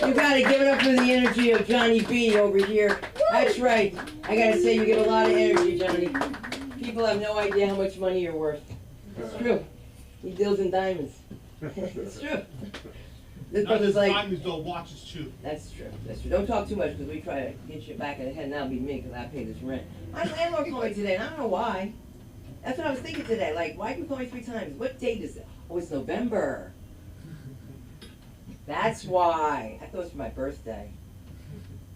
You gotta give it up for the energy of Johnny B over here. That's right. I gotta say, you get a lot of energy, Johnny. People have no idea how much money you're worth. It's true. He deals in diamonds. It's true. This Not brother's just like, diamonds, though, watches too. that's true. That's true. Don't talk too much because we try to get you back in the head, and that'll be me because I pay this rent. My landlord called me today, and I don't know why. That's what I was thinking today. Like, why did you call me 3 times? What date is it? Oh, it's November. That's why. I thought it was for my birthday.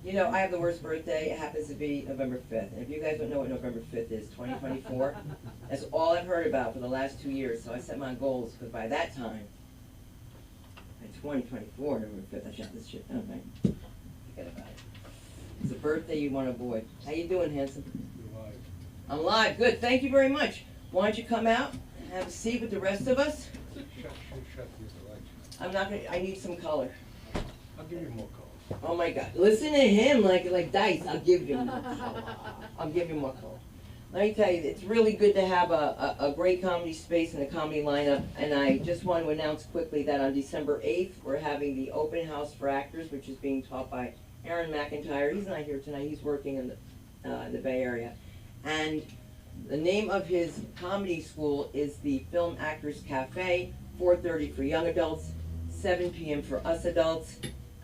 You know, I have the worst birthday. It happens to be November 5th. And if you guys don't know what November 5th is, 2024, that's all I've heard about for the last 2 years. So I set my goals because by that time, in 2024, November 5th, I shut this shit down, right? Forget about it. It's a birthday you want to avoid. How you doing, handsome? I'm live. Good. Thank you very much. Why don't you come out and have a seat with the rest of us? I'm not gonna. I need some color. I'll give you more color. Oh my God! Listen to him like dice. I'll give you more color. I'll give you more color. Let me tell you, it's really good to have a great comedy space and a comedy lineup. And I just want to announce quickly that on December 8th, we're having the open house for actors, which is being taught by Aaron McIntyre. He's not here tonight. He's working in the Bay Area. And the name of his comedy school is the Film Actors Cafe, 4:30 for young adults, 7 p.m. for us adults.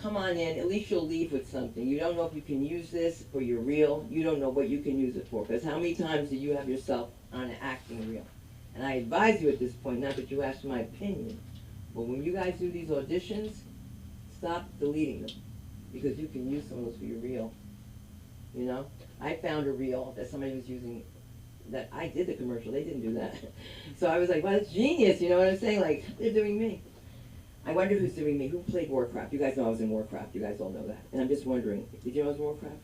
Come on in, at least you'll leave with something. You don't know if you can use this for your reel. You don't know what you can use it for. Because how many times do you have yourself on an acting reel? And I advise you at this point, not that you asked my opinion, but when you guys do these auditions, stop deleting them. Because you can use some of those for your reel. You know? I found a reel that somebody was using that I did the commercial. They didn't do that. So I was like, well, it's genius. You know what I'm saying? Like, they're doing me. I wonder who's doing me. Who played Warcraft? You guys know I was in Warcraft. You guys all know that. And I'm just wondering, did you know I was in Warcraft?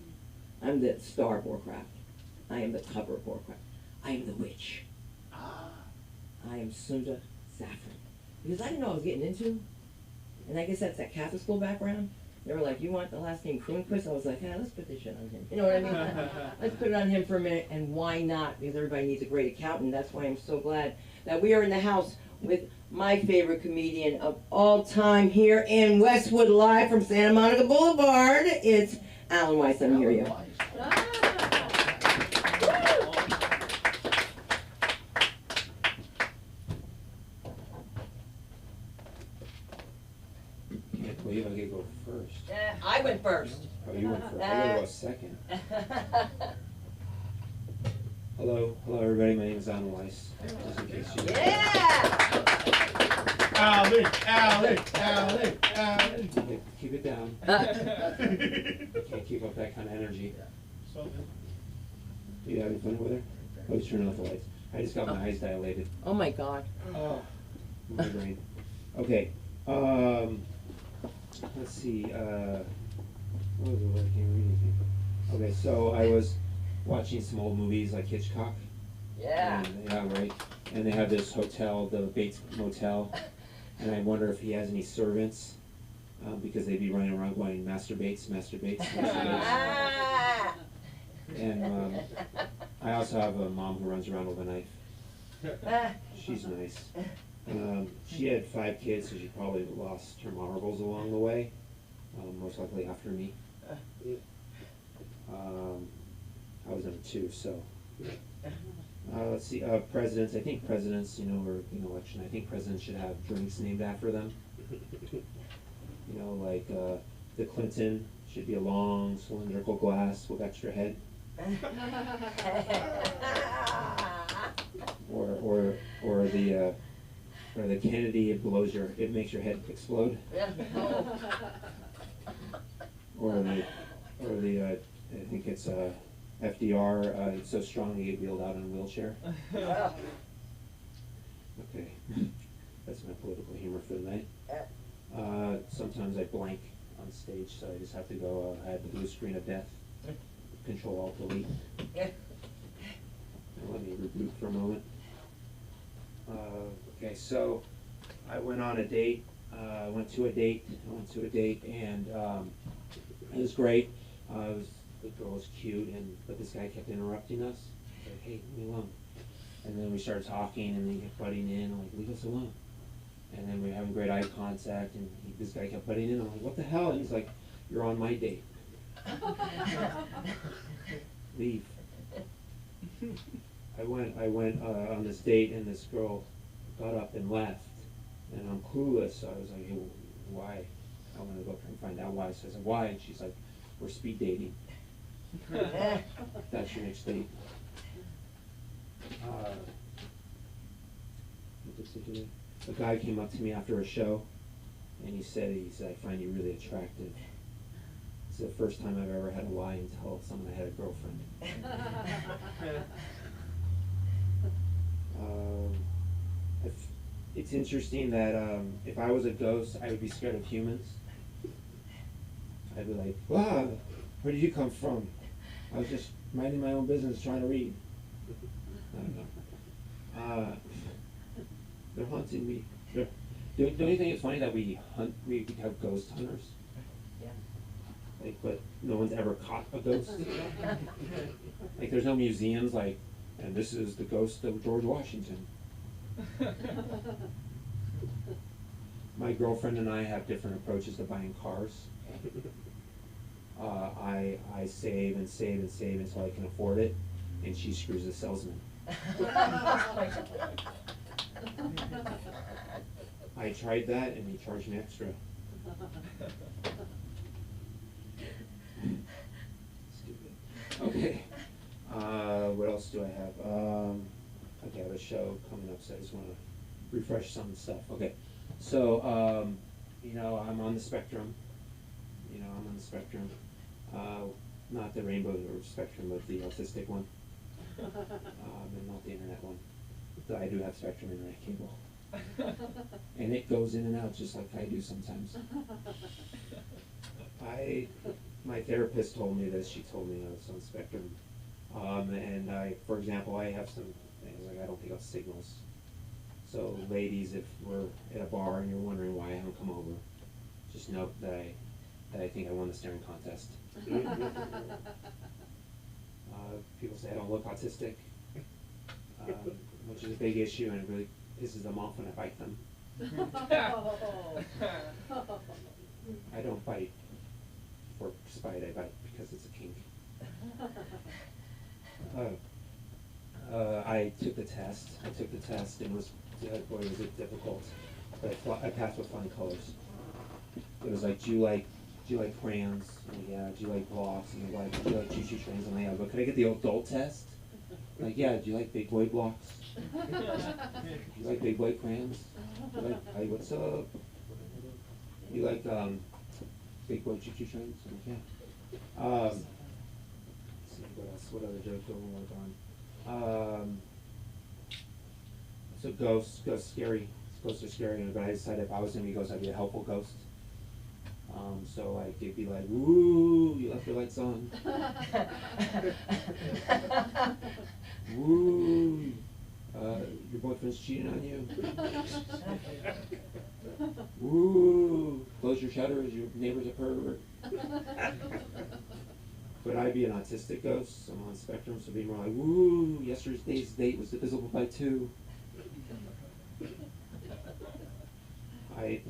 I'm the star of Warcraft. I am the cover of Warcraft. I am the witch. I am Sunda Saffron. Because I didn't know what I was getting into. And I guess that's that Catholic school background. They were like, you want the last name Kroonquist? I was like, yeah, let's put this shit on him. You know what I mean? Let's put it on him for a minute. And why not? Because everybody needs a great accountant. That's why I'm so glad that we are in the house with my favorite comedian of all time here in Westwood, live from Santa Monica Boulevard. It's Alan Weiss. Let me hear you. Can't believe I get to go first. I went first. Oh, you went first. I gotta go second. Hello, everybody. My name is Alan Weiss. Just in case you. Yeah! Alan. Keep it down. Can't keep up that kind of energy. Are you having fun with her? Oh, he's turning off the lights. I just got my eyes dilated. Oh my God. Oh, my brain. Okay. Let's see. What was it? I can't read anything. Okay, so I was watching some old movies like Hitchcock. Yeah. And, yeah, right. And they have this hotel, the Bates Motel, and I wonder if he has any servants, because they'd be running around going, masturbates. And I also have a mom who runs around with a knife. She's nice. She had 5 kids, so she probably lost her marbles along the way, most likely after me. I was number 2, so. Let's see, presidents. I think presidents, you know, or in election, I think presidents should have drinks named after them. You know, like the Clinton should be a long cylindrical glass with extra head. or the Kennedy, it makes your head explode. Or the I think it's FDR, it's so strong he get wheeled out in a wheelchair. Okay, that's my political humor for the night. Sometimes I blank on stage, so I just have to go ahead and do a screen of death. Control Alt Delete. Let me reboot for a moment. Okay, so I went on a date. I went to a date, and it was great. The girl was cute, but this guy kept interrupting us. I was like, hey, leave me alone. And then we started talking, and he kept butting in, like, leave us alone. And then we were having great eye contact, and this guy kept butting in. I'm like, what the hell? And he's like, you're on my date. Leave. I went on this date, and this girl got up and left, and I'm clueless. So I was like, hey, why? I want to go and find out why. So I said, why? And she's like, we're speed dating. That's your next date. A guy came up to me after a show, and he said, I find you really attractive. It's the first time I've ever had to lie and tell someone I had a girlfriend. It's interesting that if I was a ghost, I would be scared of humans. I'd be like, wow, where did you come from? I was just minding my own business, trying to read. I don't know. They're haunting me. Don't you think it's funny that we have ghost hunters? Yeah. Like, but no one's ever caught a ghost. Like, there's no museums like, and this is the ghost of George Washington. My girlfriend and I have different approaches to buying cars. I save and save and save until I can afford it, and she screws the salesman. I tried that, and he charged me extra. Stupid. Okay. What else do I have? Okay, I have a show coming up, so I just want to refresh some stuff. Okay. So, I'm on the spectrum. I'm on the spectrum. Not the rainbow spectrum, but the autistic one. And not the internet one. But I do have spectrum internet cable. And it goes in and out just like I do sometimes. My therapist told me this. She told me I was on spectrum. And for example, I have some things like I don't pick up signals. So ladies, if we're at a bar and you're wondering why I haven't come over, just note that I think I won the staring contest. People say I don't look autistic, which is a big issue, and it really pisses them off when I bite them. I don't bite for spite, I bite because it's a kink. I took the test. And boy, was it difficult. But I passed with flying colors. It was like, do you like crayons? And yeah. Do you like blocks? And like, do you like choo-choo trains? And yeah, but could I get the adult test? Like, yeah, do you like big boy blocks? Do you like big boy crayons? Do you like, hey, what's up? You like big boy choo-choo trains? I'm like, yeah. Let's see, what else? What other jokes do I want to work on? So ghosts scary. Ghosts are scary, but I decided if I was gonna be a ghost, I'd be a helpful ghost. So like it'd be like, woo, you left your lights on. Woo, your boyfriend's cheating on you. Woo, close your shutters, your neighbor's a pervert. But I'd be an autistic ghost. I'm on spectrum, so be more like, woo, yesterday's date was divisible by 2.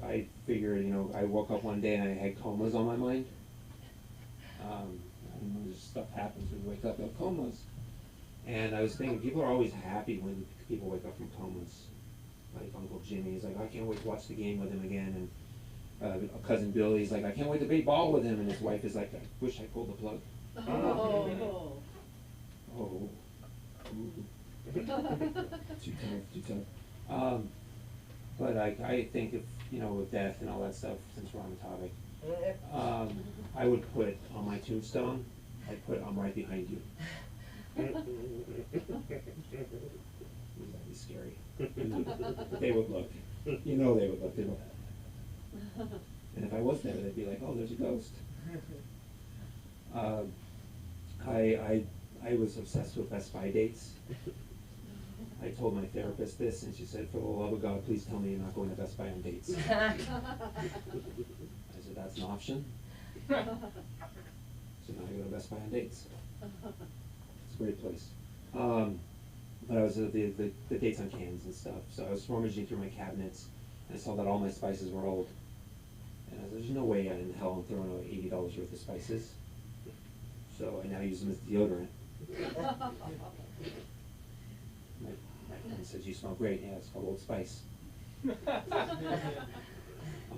I figured, I woke up one day and I had comas on my mind. This stuff happens when you wake up in comas. And I was thinking, people are always happy when people wake up from comas. Like Uncle Jimmy's like, I can't wait to watch the game with him again. And cousin Billy's like, I can't wait to play ball with him. And his wife is like, I wish I pulled the plug. Oh. Ooh. Too tough. But I think if, with death and all that stuff, since we're on the topic, I would put on my tombstone, I'd put, I'm right behind you. That'd be scary. They would look. They would look. They'd look. And if I was there, they'd be like, oh, there's a ghost. I was obsessed with Best Buy dates. I told my therapist this, and she said, for the love of God, please tell me you're not going to Best Buy on dates. I said, that's an option. So now I go to Best Buy on dates. It's a great place. But I was the dates on cans and stuff. So I was rummaging through my cabinets, I saw that all my spices were old. And I was, there's no way in hell I'm throwing away $80 worth of spices. So I now use them as deodorant. My friend says, you smell great. Yeah, it's called Old Spice. I'm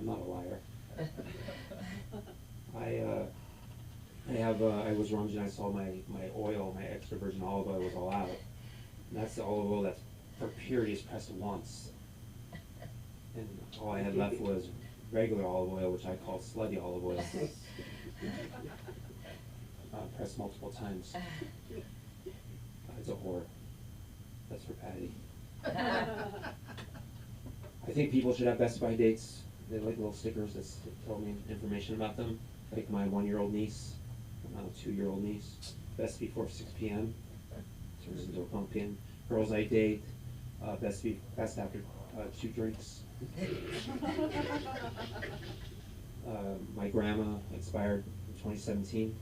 not a liar. I was rummaging, I saw my oil, my extra virgin olive oil was all out. And that's the olive oil that's for purity is pressed once. And all I had left was regular olive oil, which I call slutty olive oil. Pressed multiple times. It's a whore. That's for Patty. I think people should have Best By dates. They like little stickers that tell me information about them. Like my 1-year-old niece, my 2-year-old niece. Best before 6 p.m. Turns into a pumpkin. Girls I date. Best after 2 drinks. My grandma expired in 2017.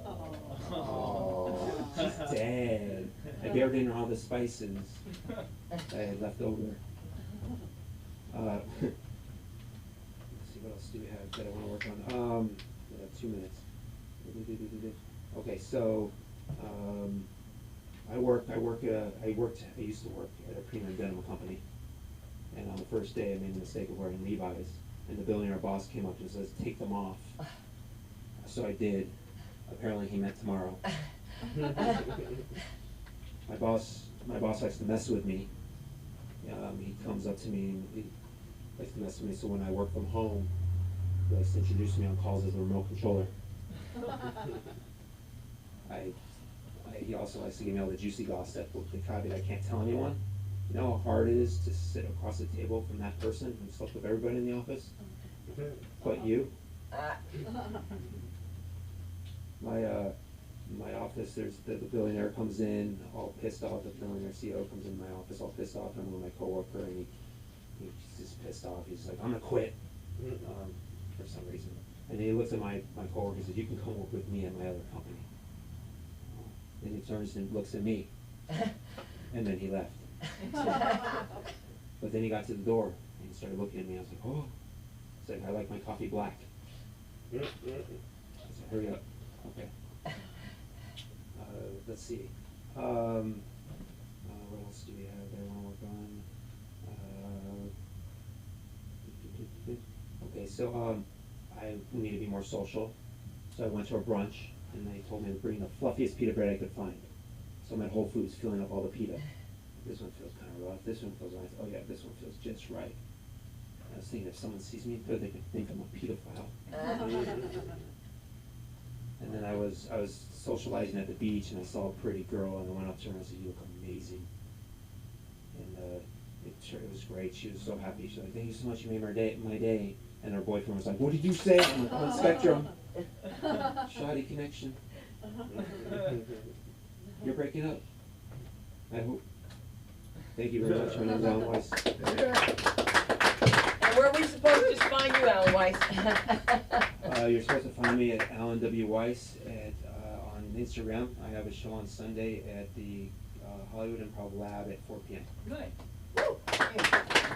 Oh, she's dead. I buried in all the spices I had left over. Let's see, what else do we have that I want to work on? We have 2 minutes. Okay, so I used to work at a premium denim company, and on the first day I made the mistake of wearing Levi's, and the billionaire boss came up and says, "Take them off." So I did. Apparently he meant tomorrow. My boss likes to mess with me. He comes up to me and he likes to mess with me, so when I work from home, he likes to introduce me on calls as the remote controller. He also likes to give me all the juicy gossip with the caveat I can't tell anyone. You know how hard it is to sit across the table from that person who slept with everybody in the office? But you? My office, there's the billionaire comes in all pissed off. The billionaire CEO comes in my office all pissed off. I'm with my coworker, and he's just pissed off. He's like, "I'm gonna quit," for some reason. And then he looks at my coworker and says, "You can come work with me at my other company." Then he turns and looks at me, and then he left. But then he got to the door and he started looking at me. I was like, "Oh," he's like, "I like my coffee black." I said, "Hurry up." Okay. Let's see. What else do we have that I want to work on? Okay, so we need to be more social. So I went to a brunch, and they told me to bring the fluffiest pita bread I could find. So I'm at Whole Foods filling up all the pita. This one feels kind of rough. This one feels nice. Oh yeah, this one feels just right. I was thinking if someone sees me, they could think I'm a pedophile. And then I was socializing at the beach, and I saw a pretty girl, and I went up to her and I said, "You look amazing." And it was great. She was so happy. She was like, "Thank you so much. You made my day." And her boyfriend was like, "What did you say?" I'm like, "I'm on Spectrum." Shoddy connection. You're breaking up. I hope. Thank you very much. My name's Alan Weiss. And where are we supposed to find you, Alan Weiss? You're supposed to find me at Alan W. Weiss on Instagram. I have a show on Sunday at the Hollywood Improv Lab at 4 p.m. Good. Woo.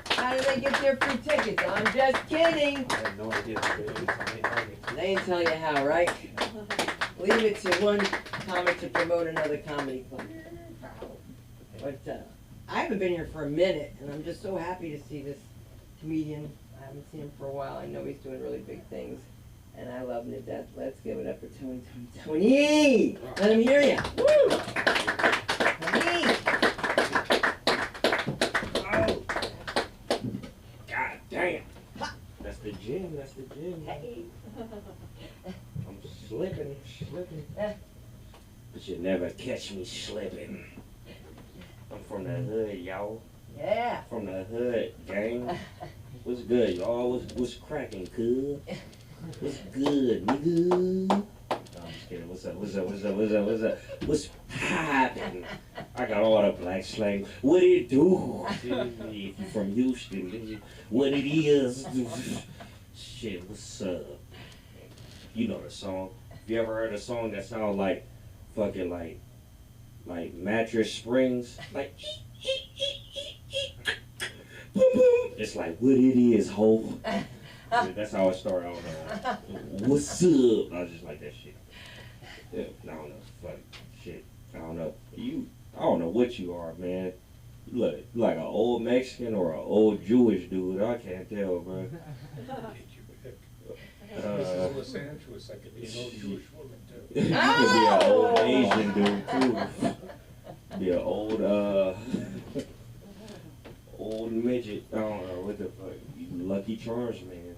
How do they get their free tickets? I'm just kidding. I have no idea. They didn't tell you how, right? Leave it to one comic to promote another comedy club. But I haven't been here for a minute, and I'm just so happy to see this comedian. I haven't seen him for a while. I know he's doing really big things, and I love him to death. Let's give it up for Tony. Tony! Let him hear you. Woo! Tony! Oh! God damn! That's the gym. Hey! I'm slipping. But you never catch me slipping. I'm from the hood, y'all. Yeah! From the hood, gang. What's good, y'all? What's cracking, cuz? What's good, nigga? No, I'm just kidding. What's up? What's poppin'? I got all the black slang. What it do? If you from Houston, what it is? Shit, what's up? You know the song. Have you ever heard a song that sounds like fucking like Mattress Springs? Like boom boom. It's like what it is, ho. Yeah, that's how it started. I don't know. What's up? I was just like that shit. Yeah, I don't know. Fuck shit. I don't know. I don't know what you are, man. You look like an old Mexican or an old Jewish dude. I can't tell, bro. This is Los Angeles. I could be an old Jewish woman too. You could be an old Asian dude too. Be an old old midget. I don't know what the fuck. You Lucky Charms, man.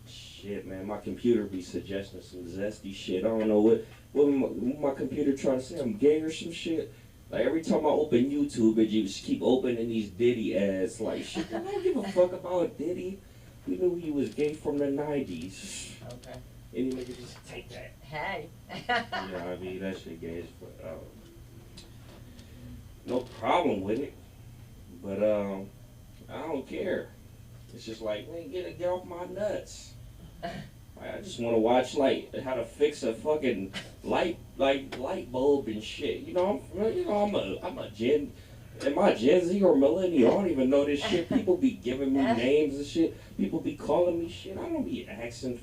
Shit, man. My computer be suggesting some zesty shit. I don't know what my computer trying to say. I'm gay or some shit. Like every time I open YouTube, it just keep opening these Diddy ads. Like shit, I don't give a fuck about Diddy. We knew he was gay from the 90s. Okay. Any nigga just take that. Hey. Yeah, I mean, that shit gay as fuck. No problem with it. But, I don't care. It's just like, man, get off my nuts. I just want to watch, like, how to fix a fucking light bulb and shit. You know, I'm a Gen... Am I Gen Z or millennial? I don't even know this shit. People be giving me names and shit. People be calling me shit. I don't be asking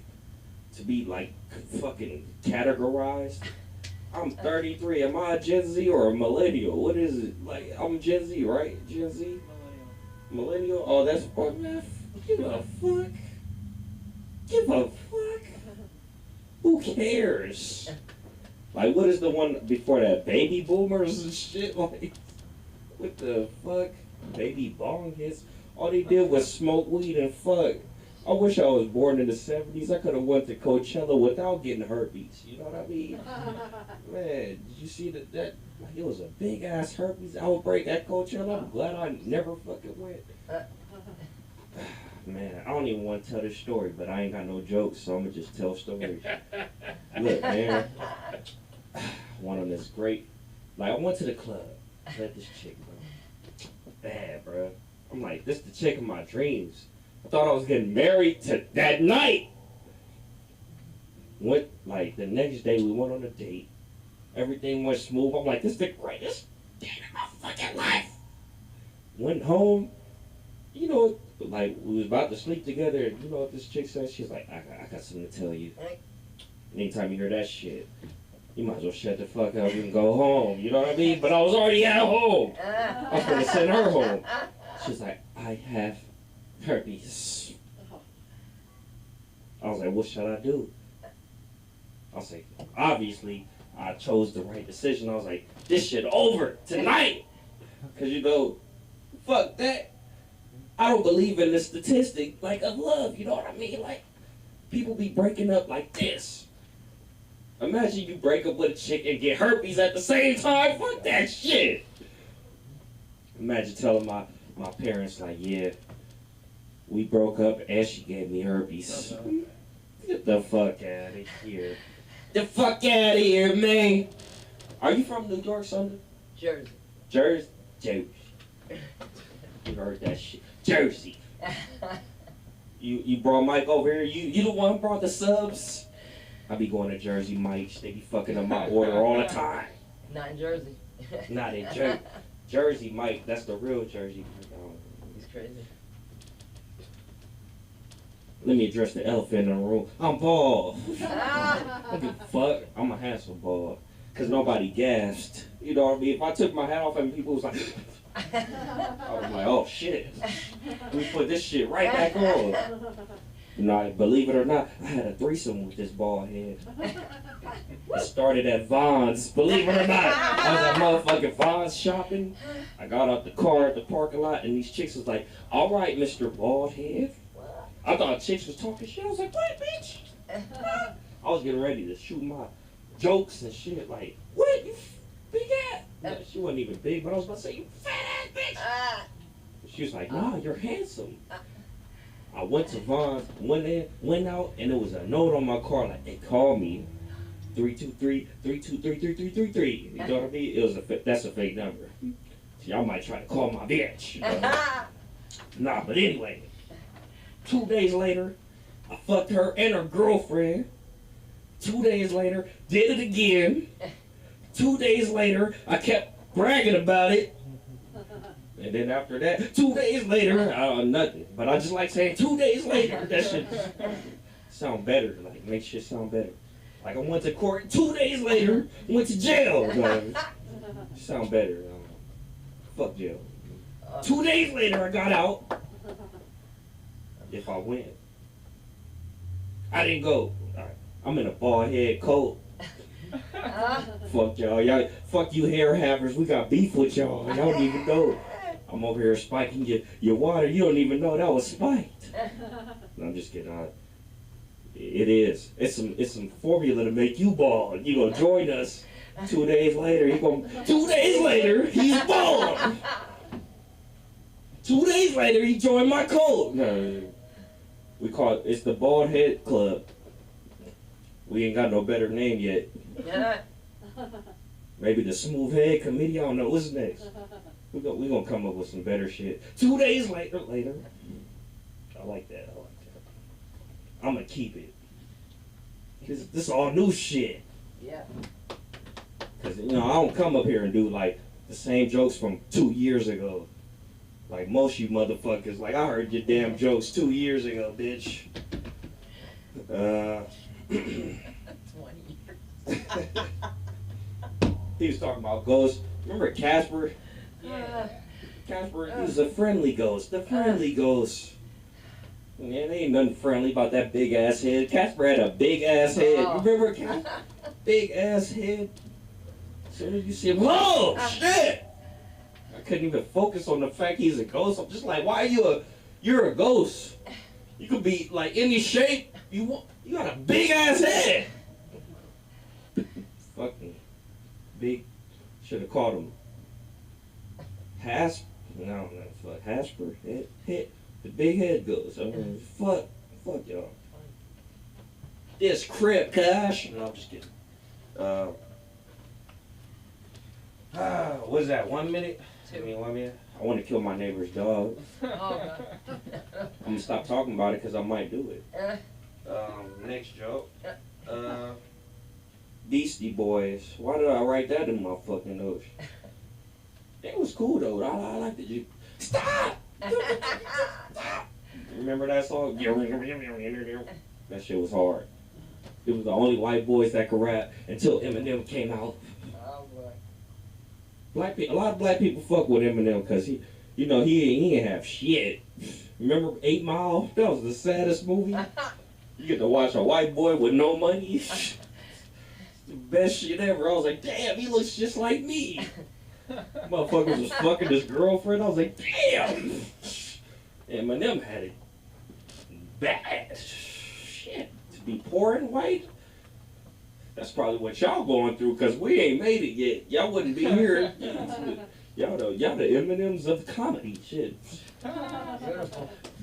to be like fucking categorized. I'm 33. Am I a Gen Z or a millennial? What is it? Like, I'm Gen Z, right? Gen Z? Millennial? Oh, that's fuck, man. Give a fuck. Give a fuck. Who cares? Like, what is the one before that? Baby boomers and shit? Like, what the fuck? Baby bong hits. All they did was smoke weed and fuck. I wish I was born in the 70s. I could have went to Coachella without getting herpes. You know what I mean? Man, did you see that like, it was a big ass herpes outbreak at Coachella? I'm glad I never fucking went. Man, I don't even want to tell this story, but I ain't got no jokes, so I'm gonna just tell stories. Look, man, one of this great. Like, I went to the club. Met this chick, bro. Bad, bro. I'm like, this the chick of my dreams. I thought I was getting married to that night. Went, like, the next day we went on a date. Everything went smooth. I'm like, this is the greatest day of my fucking life. Went home. You know, like, we was about to sleep together. And you know what this chick said? She's like, I got something to tell you. Anytime you hear that shit, you might as well shut the fuck up and go home. You know what I mean? But I was already at home. I was going to send her home. She's like, I have herpes. I was like, what should I do? I was like, obviously, I chose the right decision. I was like, this shit over tonight. Because, you know, fuck that. I don't believe in the statistic, like, of love. You know what I mean? Like, people be breaking up like this. Imagine you break up with a chick and get herpes at the same time. Fuck that shit. Imagine telling my parents, like, yeah, we broke up and she gave me herpes. Get the fuck out of here. The fuck out of here, man. Are you from New York, Sunda? Jersey. Jersey? Jersey. You heard that shit. Jersey. You brought Mike over here. You the one who brought the subs? I be going to Jersey Mike's. They be fucking up my order all the time. Not in Jersey. Not in Jersey. Jersey Mike, that's the real Jersey. He's crazy. Let me address the elephant in the room. I'm bald. I don't give a fuck. I'm a handsome bald. Because nobody gasped. You know what I mean? If I took my hat off and people was like, I was like, oh shit. Let me put this shit right back on. You know, believe it or not, I had a threesome with this bald head. It started at Vaughn's, believe it or not. I was at motherfucking Vaughn's shopping. I got out the car at the parking lot, and these chicks was like, all right, Mr. Baldhead. I thought chicks was talking shit. I was like, what, bitch? I was getting ready to shoot my jokes and shit, like, what, you big ass? No, she wasn't even big, but I was about to say, you fat ass bitch. She was like, nah, you're handsome. I went to Vaughn's, went in, went out, and there was a note on my car like, they called me 323-323-3333. You know what I mean? It was that's a fake number. See, I might try to call my bitch. You know? Nah, but anyway, 2 days later, I fucked her and her girlfriend. 2 days later, did it again. 2 days later, I kept bragging about it. And then after that, 2 days later, nothing. But I just like saying 2 days later. That shit sound better. Like, makes shit sound better. Like, I went to court 2 days later, went to jail. Sound better. Fuck jail. 2 days later, I got out. If I win. I didn't go. Right. I'm in a bald head coat. Fuck y'all. Fuck you hair havers. We got beef with y'all. Y'all don't even know. I'm over here spiking your water. You don't even know that was spiked. No, I'm just kidding. It is. It's some formula to make you bald. You gonna join us 2 days later. 2 days later, he's bald. 2 days later, he joined my cult. No, we call it's the Bald Head Club. We ain't got no better name yet. Maybe the Smooth Head Committee. I don't know what's next. We gonna come up with some better shit. 2 days later. I like that. I'm gonna keep it. This all new shit. Yeah. Cause I don't come up here and do like the same jokes from 2 years ago. Like most you motherfuckers. Like I heard your damn jokes 2 years ago, bitch. 20 years. He was talking about ghosts. Remember Casper? Casper, he was a friendly ghost. The friendly ghost. Man, there ain't nothing friendly about that big ass head. Casper had a big ass head. Oh. Remember Casper? Big ass head. As soon as you see him, whoa, shit! I couldn't even focus on the fact he's a ghost. I'm just like, why are you're a ghost? You could be like any shape you want. You got a big ass head. Fucking big. Should have called him Hasper. No, fuck Hasper. Head. The big head goes. I mean, fuck y'all. This crip, gosh. No, I'm just kidding. What is that? 1 minute? 1 minute. I want to kill my neighbor's dog. I'm gonna stop talking about it because I might do it. Next joke. Beastie Boys. Why did I write that in my fucking notes? It was cool though. I liked it. Stop! Stop! Remember that song? That shit was hard. It was the only white boys that could rap until Eminem came out. Oh boy. A lot of black people fuck with Eminem because he ain't have shit. Remember 8 Mile? That was the saddest movie. You get to watch a white boy with no money. The best shit ever. I was like, damn, he looks just like me. Motherfuckers was fucking his girlfriend. I was like, damn. Eminem had it bad. Shit. To be poor and white? That's probably what y'all going through because we ain't made it yet. Y'all wouldn't be here. Y'all the Eminems of comedy. Shit.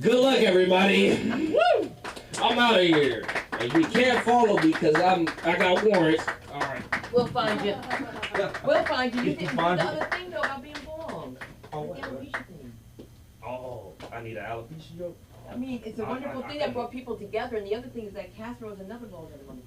Good luck, everybody. Woo! I'm out of here. And you can't follow me because I got warrants. All right. We'll find you. We'll find you. You didn't do the Find you. other thing though about being bald. Oh, The what? alopecia thing. Oh, I need an alopecia joke? I mean, it's a wonderful thing that brought people together, and the other thing is that Casper was another bald headed motherfucker.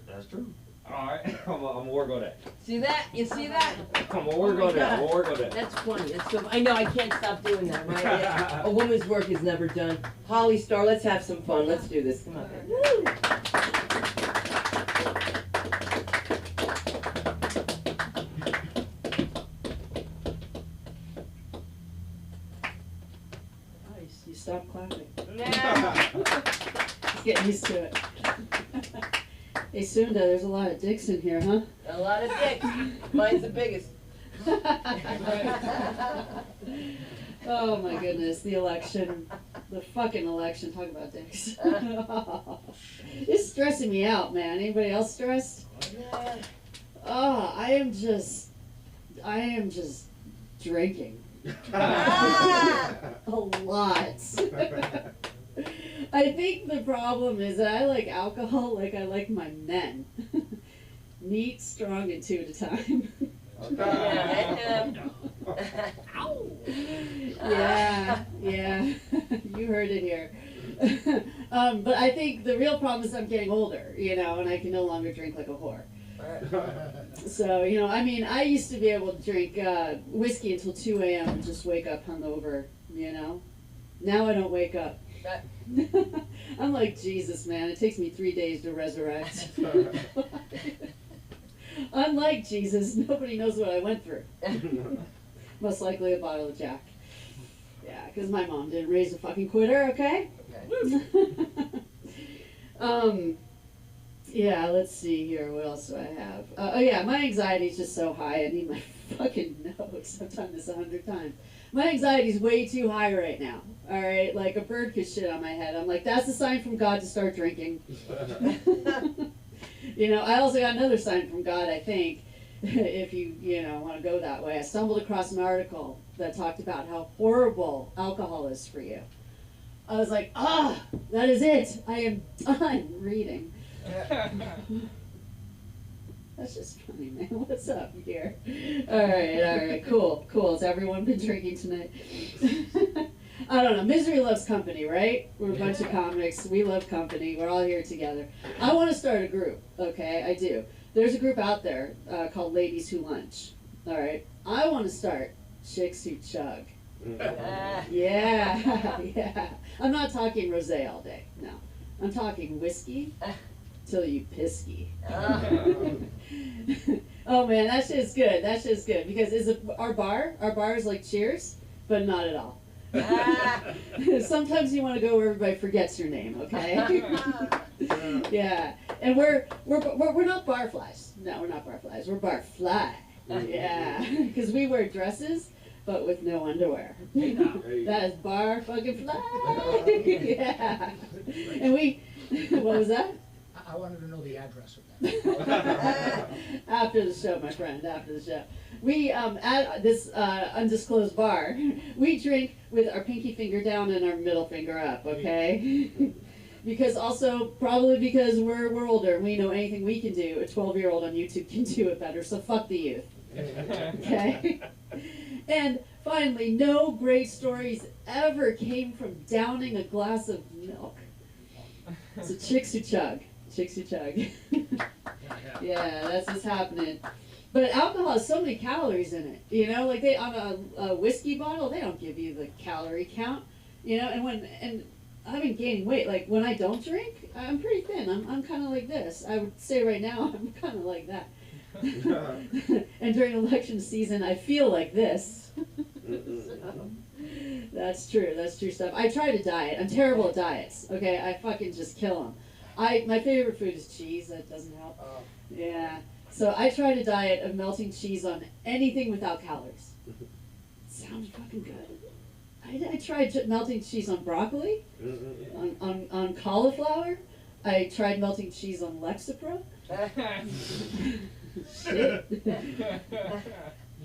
That's true. All right. I'm gonna work on that. See that? You see that? I'm gonna work on that. I'm gonna work on that. That's funny. That's so. I know. I can't stop doing that, right? Yeah. A woman's work is never done. Holly Star, let's have some fun. Let's do this. Come on. Woo! You stop clapping. Yeah. Just getting used to it. Hey Sunda, there's a lot of dicks in here, huh? A lot of dicks. Mine's the biggest. Oh my goodness, the election. The fucking election. Talk about dicks. It's stressing me out, man. Anybody else stressed? Yeah. Oh, I am just drinking. A lot. I think the problem is that I like alcohol like I like my men. Neat, strong, and 2 at a time. Yeah, you heard it here. But I think the real problem is I'm getting older, and I can no longer drink like a whore. So, you know, I mean, I used to be able to drink whiskey until 2 a.m. and just wake up hungover, you know? Now I don't wake up. I'm like, Jesus, man, it takes me 3 days to resurrect. I'm like Jesus, nobody knows what I went through. Most likely a bottle of Jack. Yeah, because my mom didn't raise a fucking quitter, okay? Yeah, let's see here. What else do I have? Oh yeah, my anxiety is just so high. I need my fucking notes. I've done this 100 times. My anxiety is way too high right now. All right, like a bird could shit on my head. I'm like, that's a sign from God to start drinking. You know, I also got another sign from God, I think, if you know, want to go that way. I stumbled across an article that talked about how horrible alcohol is for you. I was like, that is it. I am done reading. That's just funny, man. What's up here? All right, cool. Has everyone been drinking tonight? I don't know. Misery loves company, right? We're a bunch of comics. We love company. We're all here together. I want to start a group, okay? I do. There's a group out there called Ladies Who Lunch, all right? I want to start Chicks Who Chug. Yeah. I'm not talking rosé all day, no. I'm talking whiskey till you pisky. Oh man, that shit's good. That shit's good because our bar is like Cheers, but not at all. Sometimes you want to go where everybody forgets your name, okay? Yeah, and we're not barflies. No, we're not barflies. We're barfly. Yeah, because we wear dresses, but with no underwear. That is bar fucking fly. Yeah, and what was that? I wanted to know the address of that. After the show, my friend, after the show. We, at this undisclosed bar, we drink with our pinky finger down and our middle finger up, okay? Probably because we're older and we know anything we can do, a 12-year-old on YouTube can do it better, so fuck the youth. Okay? And finally, no great stories ever came from downing a glass of milk. So Chicks Who Chug. Chicks Who Chug. Yeah, that's what's happening. But alcohol has so many calories in it, you know, like on a whiskey bottle, they don't give you the calorie count, you know, and I've been gaining weight, like when I don't drink, I'm pretty thin, I'm kind of like this, I would say right now, I'm kind of like that. And during election season, I feel like this. So, that's true stuff. I try to diet, I'm terrible at diets, okay, I fucking just kill them. My favorite food is cheese, that doesn't help. Yeah. So I try to diet of melting cheese on anything without calories. Sounds fucking good. I tried melting cheese on broccoli, on cauliflower. I tried melting cheese on Lexapro. Shit.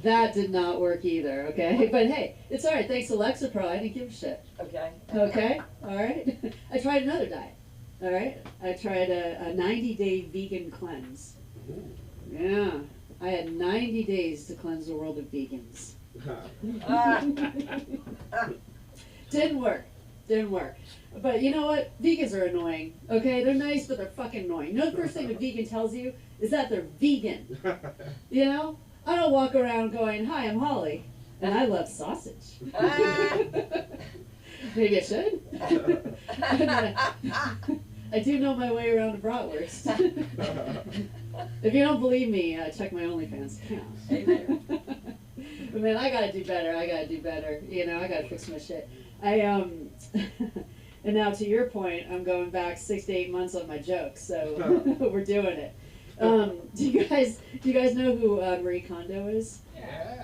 That did not work either, okay? But hey, it's alright, thanks to Lexapro, I didn't give a shit. Okay? Alright? I tried another diet. Alright? I tried a 90-day vegan cleanse. Yeah, I had 90 days to cleanse the world of vegans. Didn't work. But you know what? Vegans are annoying, okay? They're nice, but they're fucking annoying. You know the first thing a vegan tells you is that they're vegan. You know? I don't walk around going, hi, I'm Holly, and I love sausage. Maybe I should. I do know my way around a bratwurst. If you don't believe me, check my OnlyFans account. But man, I gotta do better. You know, I gotta fix my shit. And now to your point, I'm going back 6 to 8 months on my jokes, so we're doing it. Do you guys know who Marie Kondo is?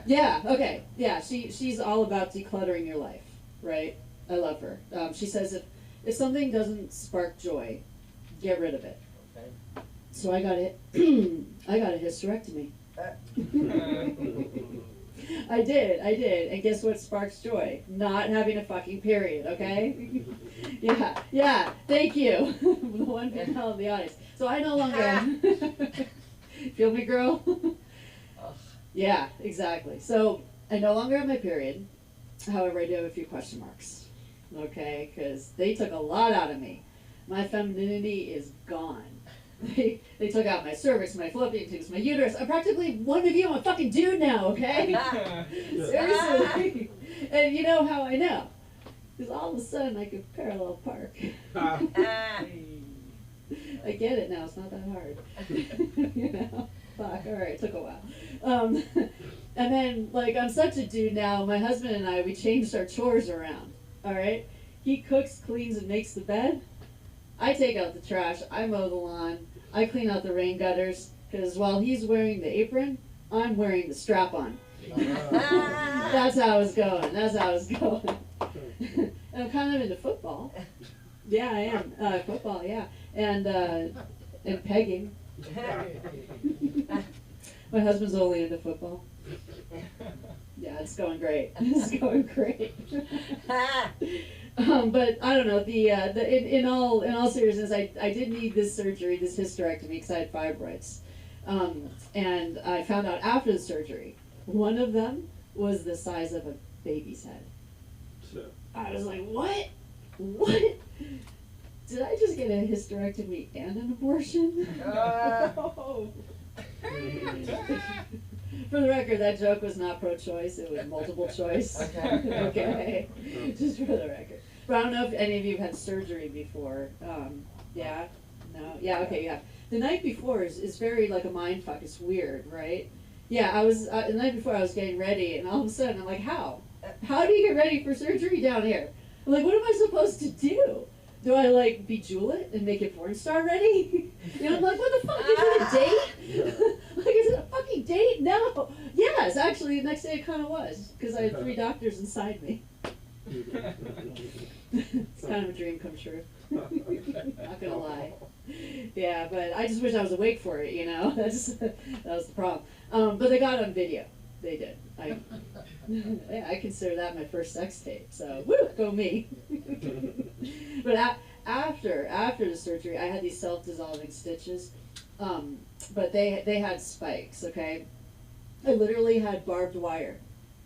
Yeah. Okay. Yeah. She's all about decluttering your life, right? I love her. She says if something doesn't spark joy, get rid of it. Okay. So I got a hysterectomy. I did, and guess what sparks joy? Not having a fucking period, okay? Yeah, thank you. The one female in the audience. So I no longer, feel me, girl? Yeah, exactly. So I no longer have my period. However, I do have a few question marks, okay? Because they took a lot out of me. My femininity is gone. They took out my cervix, my fallopian tubes, my uterus. I'm practically one of you. I'm a fucking dude now, okay? Seriously. And you know how I know? Because all of a sudden I could parallel park. I get it now. It's not that hard. You know? Fuck. All right. It took a while. And then, like, I'm such a dude now. My husband and I, we changed our chores around. All right? He cooks, cleans, and makes the bed. I take out the trash. I mow the lawn. I clean out the rain gutters. Because while he's wearing the apron, I'm wearing the strap-on. That's how it's going. That's how it's going. And I'm kind of into football. Yeah, I am. Football, yeah. And pegging. My husband's only into football. Yeah, it's going great. It's going great. But I don't know. In all seriousness, I did need this surgery, this hysterectomy, because I had fibroids. And I found out after the surgery, one of them was the size of a baby's head. I was like, what? What? Did I just get a hysterectomy and an abortion? For the record, that joke was not pro-choice, it was multiple choice. Okay. Just for the record. But I don't know if any of you have had surgery before. Yeah? No? Yeah, okay, yeah. The night before is very like a mind fuck. It's weird, right? Yeah, the night before I was getting ready, and all of a sudden I'm like, how? How do you get ready for surgery down here? I'm like, what am I supposed to do? Do I like bejewel it and make it porn star ready? You know, I'm like, what the fuck? Is it a date? Like, is it a fucking date? No. Yes, actually, the next day it kind of was, because I had 3 doctors inside me. It's kind of a dream come true. Not gonna lie. Yeah, but I just wish I was awake for it, you know? That was the problem. But they got it on video. They did. I consider that my first sex tape, so woo, go me. But after the surgery, I had these self-dissolving stitches, but they had spikes, okay? I literally had barbed wire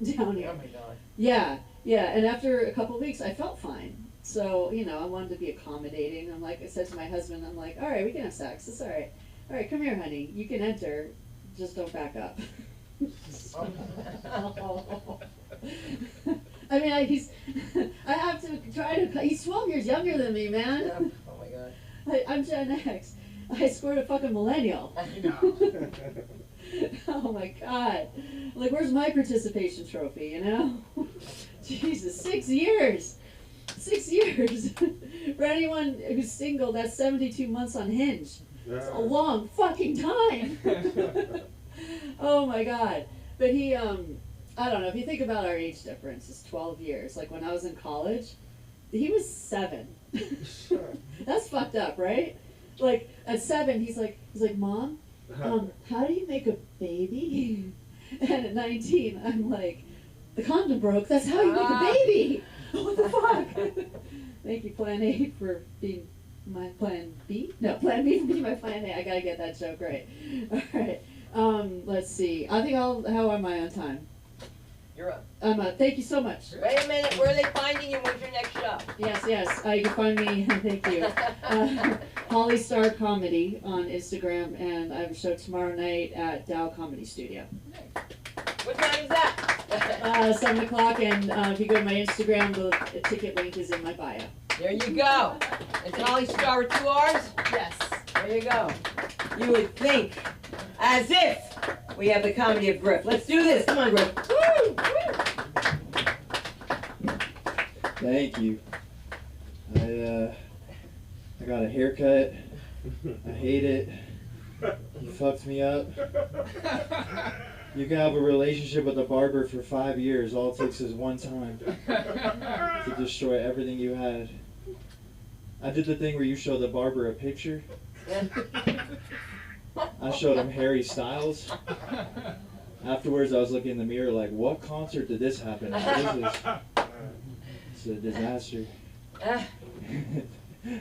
down here. Oh my God. Yeah, and after a couple of weeks, I felt fine. So, you know, I wanted to be accommodating. I'm like, I said to my husband, I'm like, all right, we can have sex. It's all right. All right, come here, honey. You can enter. Just don't back up. I mean, I have to try to, he's 12 years younger than me, man. Oh my God. I'm Gen X. I scored a fucking millennial. Oh my God. Like, where's my participation trophy, you know? Jesus, 6 years. 6 years. For anyone who's single, that's 72 months on Hinge. It's a long fucking time. Oh my God. But he, I don't know, if you think about our age difference, it's 12 years. Like when I was in college, he was 7. That's fucked up, right? Like at 7, he's like, Mom, how do you make a baby? And at 19, I'm like, the condom broke, that's how you make a baby. What the fuck? Thank you, Plan A, for being my Plan B? No, Plan B for being my Plan A. I gotta get that joke right. All right. Let's see. I think how am I on time? You're up. Thank you so much. Wait a minute, where are they finding you? When's your next show? Yes. You can find me, thank you, Holly Star Comedy on Instagram, and I have a show tomorrow night at Dow Comedy Studio. What time is that? 7 o'clock, and if you go to my Instagram, the ticket link is in my bio. There you go. It's Holly Star with 2 R's? Yes. There you go. You would think, as if we have the comedy of Griff. Let's do this. Come on, Griff. Woo! Thank you. I got a haircut. I hate it. You fucked me up. You can have a relationship with a barber for 5 years. All it takes is one time to destroy everything you had. I did the thing where you show the barber a picture. I showed him Harry Styles. Afterwards, I was looking in the mirror like, what concert did this happen at? It's a disaster. I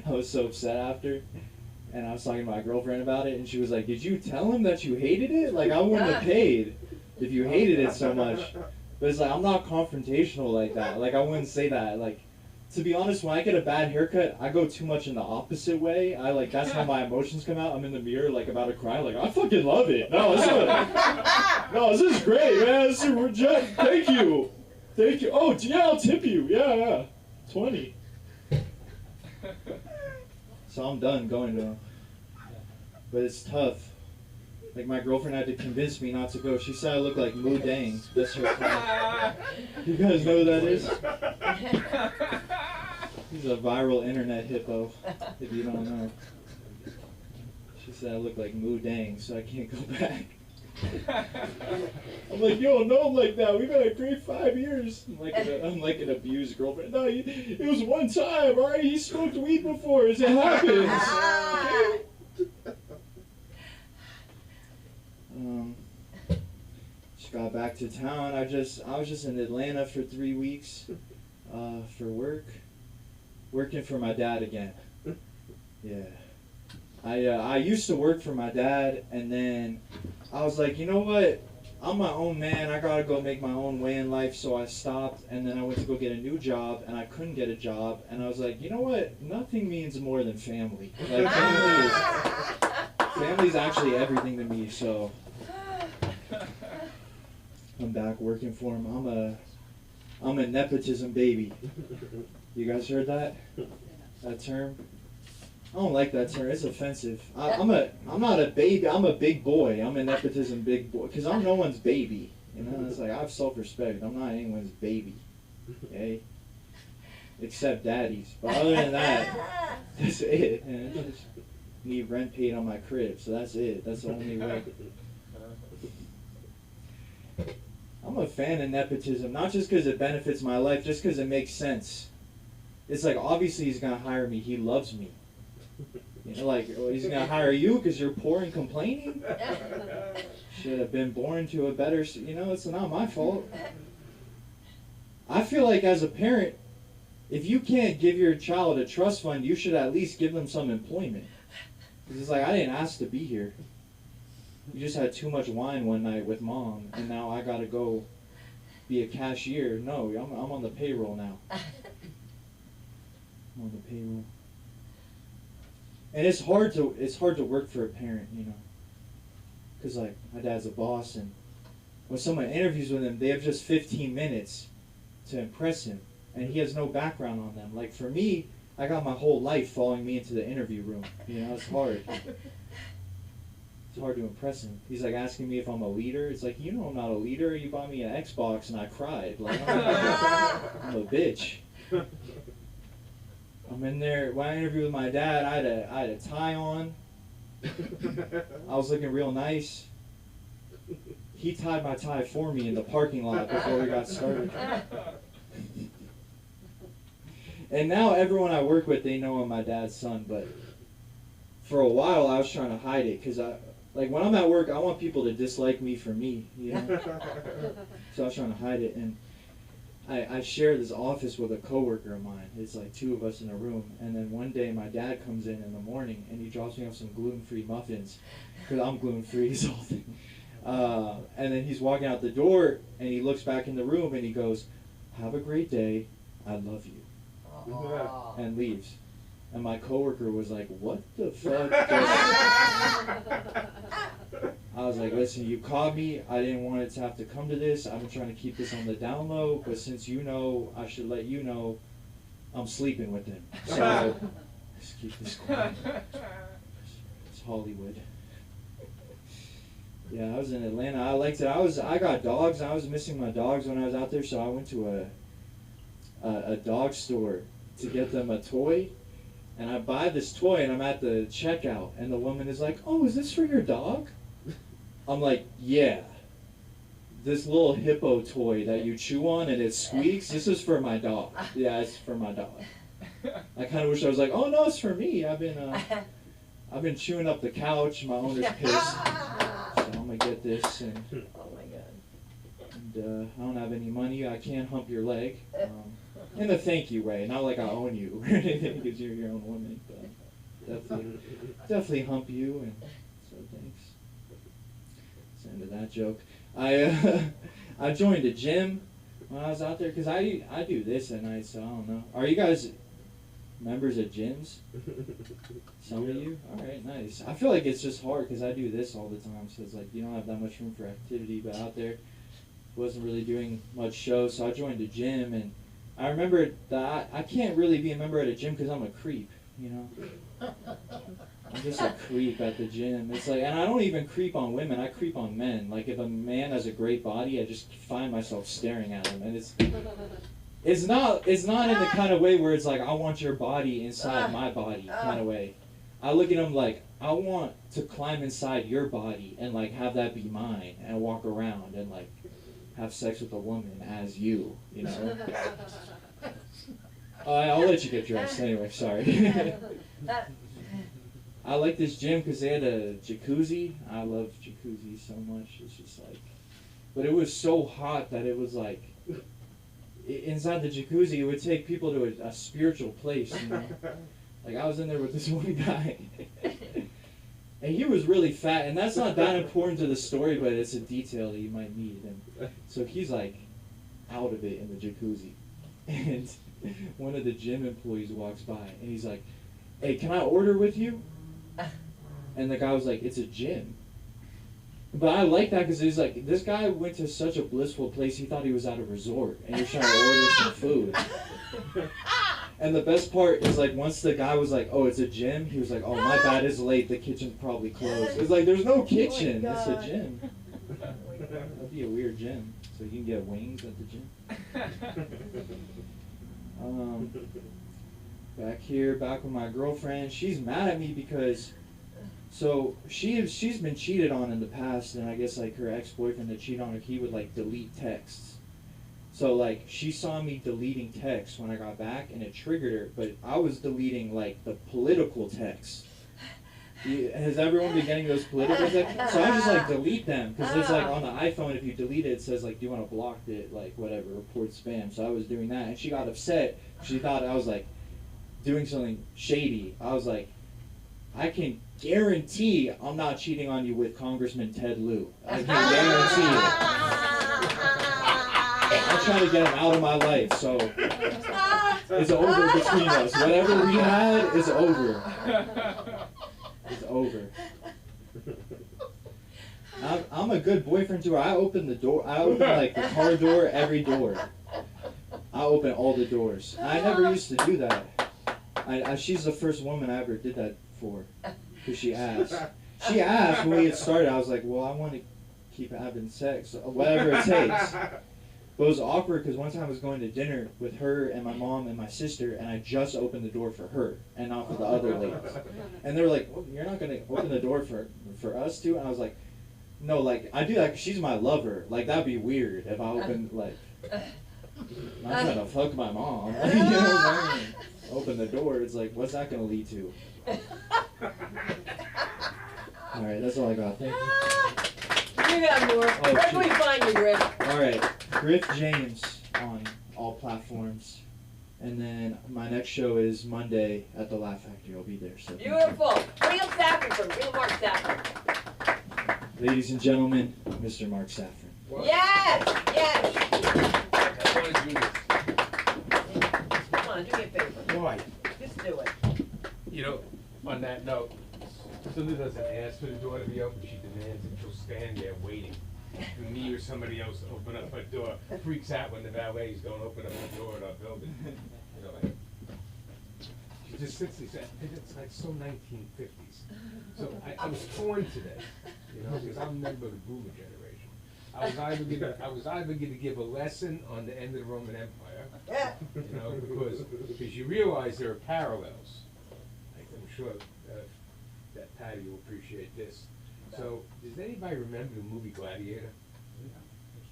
was so upset after. And I was talking to my girlfriend about it, and she was like, did you tell him that you hated it? Like, I wouldn't have paid if you hated it so much. But it's like, I'm not confrontational like that. Like, I wouldn't say that. Like, to be honest, when I get a bad haircut, I go too much in the opposite way. I like that's how my emotions come out. I'm in the mirror like about to cry, like I fucking love it. This is great, man. Thank you. Oh yeah, I'll tip you. Yeah, 20. So I'm done going to him. But it's tough. Like my girlfriend had to convince me not to go. She said I look like Moo Dang. That's her friend. You guys know who that is? He's a viral internet hippo, if you don't know. She said I look like Moo Dang, so I can't go back. I'm like, yo, no, I'm like that. We've had a great 5 years. I'm like an abused girlfriend. No, it was one time, alright? He smoked weed before. It happens. Just got back to town. I was just in Atlanta for 3 weeks for work. Working for my dad again. Yeah. I used to work for my dad, and then I was like, you know what? I'm my own man. I gotta go make my own way in life, so I stopped, and then I went to go get a new job, and I couldn't get a job, and I was like, you know what? Nothing means more than family. Like, family's actually everything to me, so I'm back working for him. I'm a nepotism baby. You guys heard that? That term? I don't like that term. It's offensive. I'm not a baby. I'm a big boy. I'm a nepotism big boy. Because I'm no one's baby. You know, it's like I have self-respect. I'm not anyone's baby. Okay? Except daddy's. But other than that, that's it. And I just need rent paid on my crib. So that's it. That's the only way. I'm a fan of nepotism. Not just because it benefits my life. Just because it makes sense. It's like, obviously he's going to hire me. He loves me. You know, like, oh, he's going to hire you because you're poor and complaining? Should have been born to a better, you know, it's not my fault. I feel like as a parent, if you can't give your child a trust fund, you should at least give them some employment. Because it's like, I didn't ask to be here. You just had too much wine one night with mom, and now I got to go be a cashier. No, I'm on the payroll now. I'm on the payroll. And it's hard to work for a parent, you know, because like my dad's a boss, and when someone interviews with him, they have just 15 minutes to impress him, and he has no background on them. Like for me, I got my whole life following me into the interview room. You know, it's hard. It's hard to impress him. He's like asking me if I'm a leader. It's like, you know, I'm not a leader. You bought me an Xbox, and I cried. Like I'm a bitch. I'm in there. When I interviewed with my dad, I had a tie on. I was looking real nice. He tied my tie for me in the parking lot before we got started. And now everyone I work with, they know I'm my dad's son. But for a while, I was trying to hide it because like when I'm at work, I want people to dislike me for me, you know. So I was trying to hide it, and I share this office with a coworker of mine. It's like two of us in a room, and then one day my dad comes in the morning and he drops me off some gluten-free muffins because I'm gluten-free. So, and then he's walking out the door and he looks back in the room and he goes, "Have a great day. I love you," and leaves. And my coworker was like, "What the fuck?" I was like, "Listen, you caught me. I didn't want it to have to come to this. I've been trying to keep this on the down low, but since you know, I should let you know I'm sleeping with him. So just keep this quiet." It's Hollywood. Yeah, I was in Atlanta. I liked it. I got dogs. I was missing my dogs when I was out there, so I went to a dog store to get them a toy. And I buy this toy, and I'm at the checkout, and the woman is like, "Oh, is this for your dog?" I'm like, "Yeah. This little hippo toy that you chew on and it squeaks, this is for my dog. Yeah, it's for my dog." I kind of wish I was like, "Oh, no, it's for me. I've been chewing up the couch. My owner's pissed. So I'm going to get this." And, Oh my god. and I don't have any money. I can't hump your leg. In a thank you way, not like I own you or anything because you're your own woman, but definitely hump you, and so thanks. That's the end of that joke. I joined a gym. when I was out there, because I do this at night, so I don't know. Are you guys members of gyms? Some of you? Alright, nice. I feel like it's just hard because I do this all the time, so it's like you don't have that much room for activity, but out there wasn't really doing much show, so I joined a gym, and I remember that I can't really be a member at a gym because I'm a creep, you know? I'm just a creep at the gym. It's like, and I don't even creep on women, I creep on men. Like if a man has a great body, I just find myself staring at him, and it's not in the kind of way where it's like I want your body inside my body kind of way. I look at him like I want to climb inside your body and like have that be mine and walk around and like have sex with a woman as you know. I'll let you get dressed anyway. Sorry. I like this gym because they had a jacuzzi. I love jacuzzi so much. It's just like, but it was so hot that it was like, inside the jacuzzi, it would take people to a spiritual place, you know? Like, I was in there with this one guy, and he was really fat, and that's not that important to the story, but it's a detail that you might need. And so he's, like, out of it in the jacuzzi, and one of the gym employees walks by, and he's like, "Hey, can I order with you?" And the guy was like, "It's a gym." But I like that because he's like, this guy went to such a blissful place, he thought he was at a resort, and he was trying to order some food. And the best part is like, once the guy was like, "Oh, it's a gym," he was like, "Oh, my bad, it's late, the kitchen's probably closed." It's like, there's no kitchen, it's a gym. That'd be a weird gym, so you can get wings at the gym. Back here, back with my girlfriend, she's mad at me because, so she's been cheated on in the past, and I guess like her ex-boyfriend that cheated on her, he would like delete texts. So like she saw me deleting texts when I got back, and it triggered her. But I was deleting like the political texts. Has everyone been getting those political texts? So I just like delete them because it's like on the iPhone, if you delete it, it says like, "Do you want to block it?" Like whatever, report spam. So I was doing that, and she got upset. She thought I was like doing something shady. I was like, I can guarantee I'm not cheating on you with Congressman Ted Lieu. I can guarantee it. I'm trying to get him out of my life, so it's over between us. Whatever we had is over. It's over. I'm a good boyfriend to her. I open the door. I open like the car door, every door. I open all the doors. I never used to do that. She's the first woman I ever did that for, because she asked. She asked when we had started. I was like, "Well, I want to keep having sex, whatever it takes." But it was awkward because one time I was going to dinner with her and my mom and my sister, and I just opened the door for her and not for the other ladies. And they were like, "Well, you're not going to open the door for us too?" And I was like, "No, like I do that because she's my lover. Like that'd be weird if I opened like, I'm not trying to fuck my mom. You know what I mean? Open the door. It's like, what's that going to lead to?" All right, that's all I got. Thank you. You got more. Oh, Where can we find you, Griff? All right, Griff James on all platforms, and then my next show is Monday at the Laugh Factory. I'll be there. So thank you. Beautiful. Real Saffron from Real Mark Saffron. Ladies and gentlemen, Mr. Mark Saffron. Yes, yes. I want to do this. Come on, do me a favor. Why? Just do it. You know, on that note, Sunda doesn't ask for the door to be open, she demands it. She'll stand there waiting for me or somebody else to open up her door. Freaks out when the valet's don't open up the door at our building. You know, like, she just sits there, and it's like so 1950s. So I was torn today, you know, because I'm a member of the boomer generation. I was either gonna give a lesson on the end of the Roman Empire, you know, because you realize there are parallels. I'm sure that Patty will appreciate this. So, does anybody remember the movie Gladiator?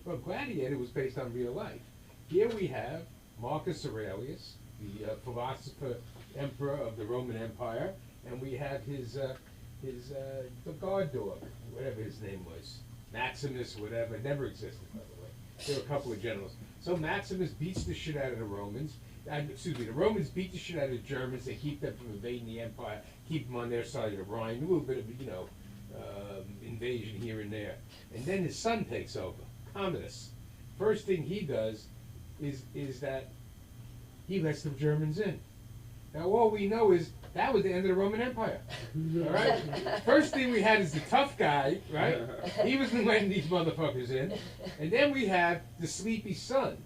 Well, Gladiator was based on real life. Here we have Marcus Aurelius, the philosopher, emperor of the Roman Empire, and we have his the guard dog, whatever his name was, Maximus, whatever, never existed, by the way. There were a couple of generals. So Maximus beats the shit out of the Romans. The Romans beat the shit out of the Germans. They keep them from invading the empire, keep them on their side of the Rhine. A little bit of, invasion here and there. And then his son takes over, Commodus. First thing he does is that he lets the Germans in. Now all we know is that was the end of the Roman Empire. All right. First thing we had is the tough guy, right? He was letting these motherfuckers in, and then we have the sleepy son.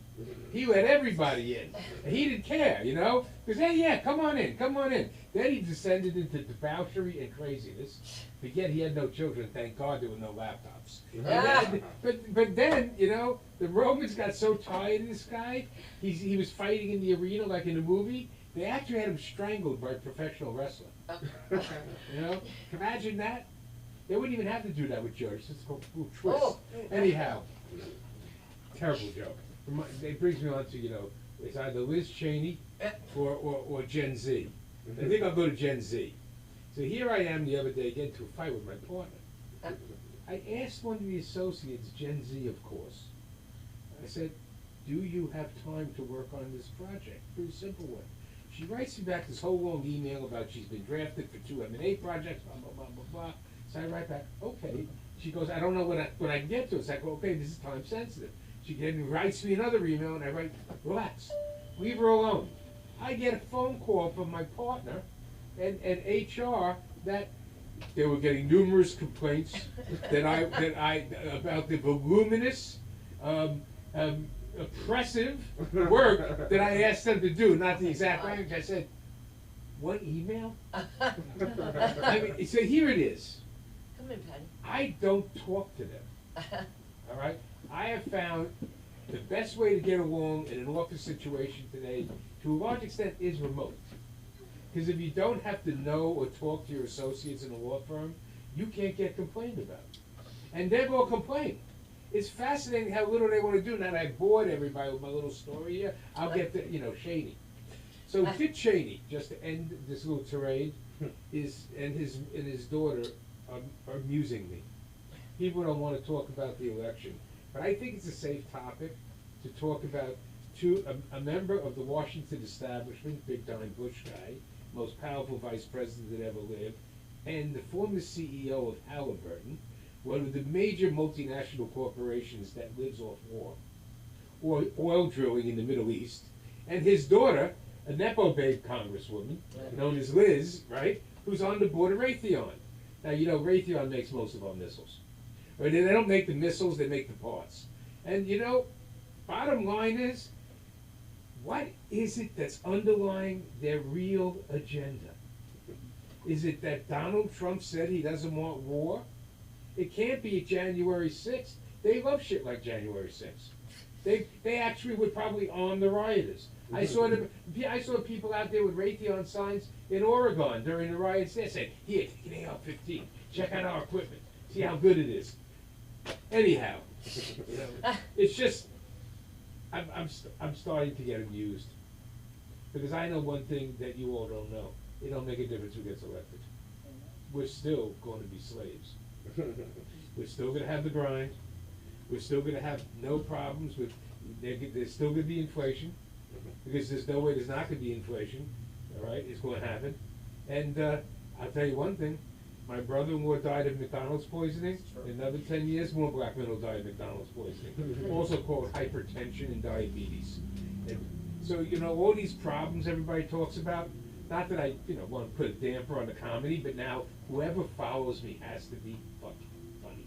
He let everybody in. And he didn't care, you know? Because, hey, yeah, come on in, come on in. Then he descended into debauchery and craziness. But yet he had no children. Thank God there were no laptops. And then, but then, you know, the Romans got so tired of this guy. He was fighting in the arena like in the movie. They actually had him strangled by a professional wrestler. You know? Imagine that. They wouldn't even have to do that with George. It's a little twist. Anyhow, terrible joke. It brings me on to, you know, it's either Liz Cheney or Gen Z. I think I'll go to Gen Z. So here I am the other day getting into a fight with my partner. I asked one of the associates, Gen Z of course, I said, do you have time to work on this project? Pretty simple one. She writes me back this whole long email about she's been drafted for 2 M&A projects, blah, blah, blah, blah, blah. So I write back, okay. She goes, I don't know when I can get to it. So I go, okay, this is time sensitive. She then writes me another email, and I write, relax, leave her alone. I get a phone call from my partner and HR that they were getting numerous complaints that I about the voluminous, oppressive work that I asked them to do, not the exact language. I said, one email? I mean, so here it is. Come in, Patty. I don't talk to them. All right? I have found the best way to get along in an office situation today, to a large extent, is remote. Because if you don't have to know or talk to your associates in a law firm, you can't get complained about. And they're going to complain. It's fascinating how little they want to do. Now that I bored everybody with my little story here, I'll get to, you know, Cheney. So Dick Cheney, just to end this little tirade, and his daughter are amusing me. People don't want to talk about the election. But I think it's a safe topic to talk about a member of the Washington establishment, big-time Bush guy, most powerful vice president that ever lived, and the former CEO of Halliburton, one of the major multinational corporations that lives off war, or oil drilling in the Middle East, and his daughter, a Nepo babe congresswoman, known as Liz, right, who's on the board of Raytheon. Now, you know, Raytheon makes most of our missiles. Or they don't make the missiles, they make the parts. And you know, bottom line is, what is it that's underlying their real agenda? Is it that Donald Trump said he doesn't want war? It can't be January 6th. They love shit like January 6th. They actually would probably arm the rioters. I saw people out there with Raytheon signs in Oregon during the riots. They said, here, take an AR-15. Check out our equipment. See how good it is. Anyhow, you know, it's just, I'm starting to get amused. Because I know one thing that you all don't know. It don't make a difference who gets elected. We're still going to be slaves. We're still going to have the grind. We're still going to have no problems with, there's still going to be inflation. Because there's no way there's not going to be inflation. All right, it's going to happen. And I'll tell you one thing. My brother-in-law died of McDonald's poisoning. In another 10 years, more black men will die of McDonald's poisoning. Also called hypertension and diabetes. And so, you know, all these problems everybody talks about, not that I, you know, want to put a damper on the comedy, but now whoever follows me has to be fucking funny.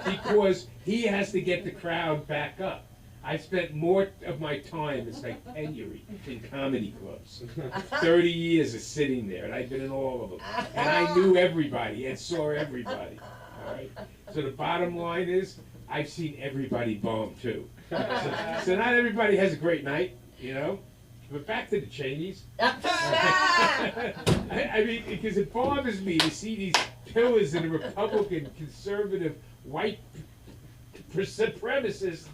Because he has to get the crowd back up. I spent more of my time as like penury in comedy clubs. 30 years of sitting there, and I've been in all of them. And I knew everybody and saw everybody. All right. So the bottom line is, I've seen everybody bomb too. So not everybody has a great night, you know. But back to the Cheneys. I mean, because it bothers me to see these pillars in the Republican, conservative, white supremacist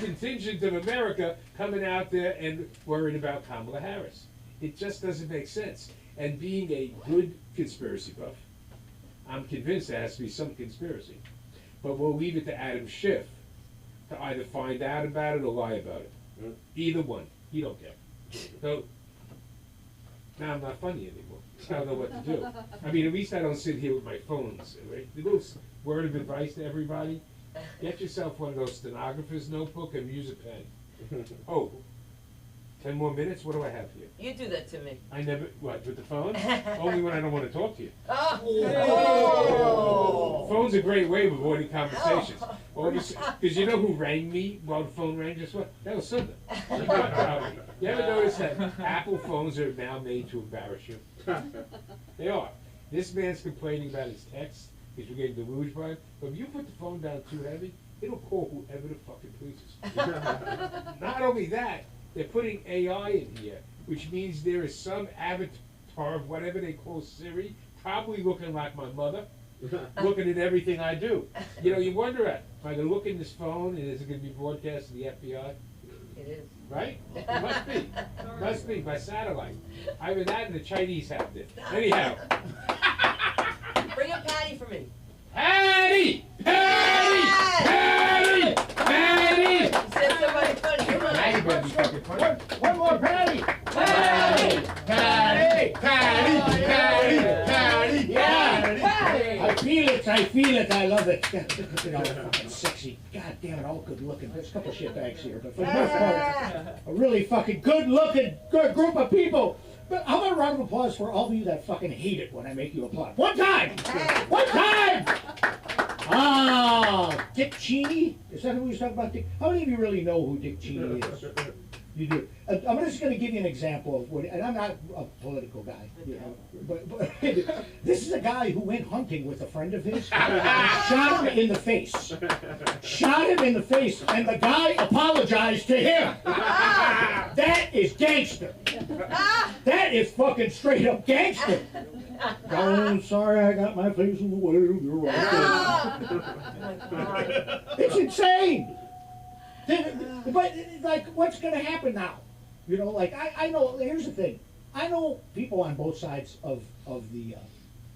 contingent of America coming out there and worrying about Kamala Harris. It just doesn't make sense. And being a good conspiracy buff, I'm convinced there has to be some conspiracy. But we'll leave it to Adam Schiff to either find out about it or lie about it. Either one. He don't care. So, now I'm not funny anymore. I don't know what to do. I mean, at least I don't sit here with my phones. Right? The little word of advice to everybody, Get yourself one of those stenographer's notebook and use a pen. Oh, 10 more minutes? What do I have here? You do that to me. I never, what, with the phone? Only when I don't want to talk to you. Oh. Phone's a great way of avoiding conversations. Because you know who rang me while the phone rang just what? That was Sunda. You ever notice that Apple phones are now made to embarrass you? They are. This man's complaining about his text because we're getting deluged by him. But if you put the phone down too heavy, it'll call whoever the fuck it pleases. Not only that, they're putting AI in here, which means there is some avatar of whatever they call Siri, probably looking like my mother, looking at everything I do. You know, you wonder, if I can look in this phone, and is it going to be broadcast to the FBI? It is. Right? It must be. Must be, by satellite. Either that and the Chinese have it. Anyhow. Bring a patty for me. Patty! Patty! Patty! Patty! You said somebody funny. Come on. Now you better be fucking funny. One more patty! Patty! Patty! Patty! Patty! Patty! Patty! I feel it, I love it. You know, fucking sexy. God damn it, all good looking. There's a couple shit bags here, but for the most part, a really fucking good looking good group of people. But how about a round of applause for all of you that fucking hate it when I make you applaud? One time! One time! Ah, Dick Cheney? Is that who we was talking about? Dick? How many of you really know who Dick Cheney is? You do. I'm just going to give you an example of what, and I'm not a political guy, you know, but this is a guy who went hunting with a friend of his, shot him in the face. Shot him in the face, and the guy apologized to him. That is gangster. That is fucking straight up gangster. Oh, sorry, I got my face in the way. You're right. It's insane. But, like, what's going to happen now? You know, like, I know, here's the thing. I know people on both sides of the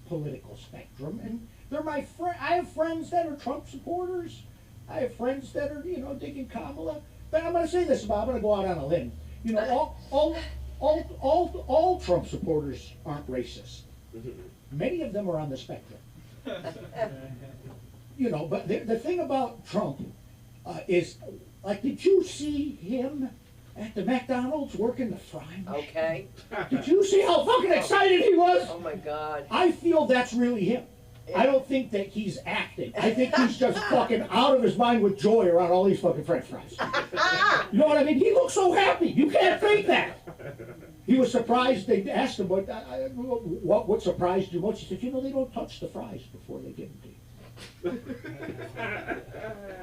political spectrum, and they're my friend. I have friends that are Trump supporters. I have friends that are, you know, digging Kamala. But I'm going to say this, Bob, I'm going to go out on a limb. You know, all Trump supporters aren't racist. Many of them are on the spectrum. You know, but the thing about Trump is, like, did you see him at the McDonald's working the frying machine? Okay. Did you see how fucking excited he was? Oh my God. I feel that's really him. I don't think that he's acting. I think he's just fucking out of his mind with joy around all these fucking French fries. You know what I mean? He looks so happy. You can't fake that. He was surprised. They asked him, what surprised you most? He said, you know, they don't touch the fries before they give them to you.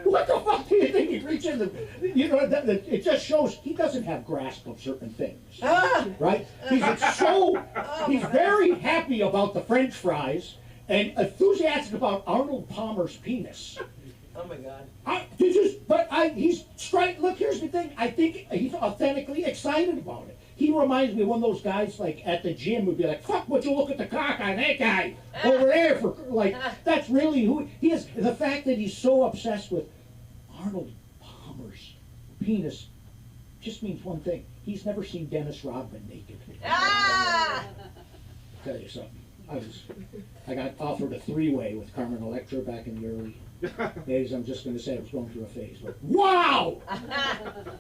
What the fuck do you think he reached in the, you know, it just shows he doesn't have grasp of certain things, right? He's very happy about the French fries and enthusiastic about Arnold Palmer's penis. Oh my God. He's straight, look, here's the thing, I think he's authentically excited about it. He reminds me of one of those guys, like, at the gym would be like, fuck, would you look at the cock on that guy over there for, like, that's really who he is. The fact that he's so obsessed with Arnold Palmer's penis just means one thing. He's never seen Dennis Rodman naked. I'll tell you something. I got offered a three-way with Carmen Electra back in the early days. I'm just going to say I was going through a phase. But wow!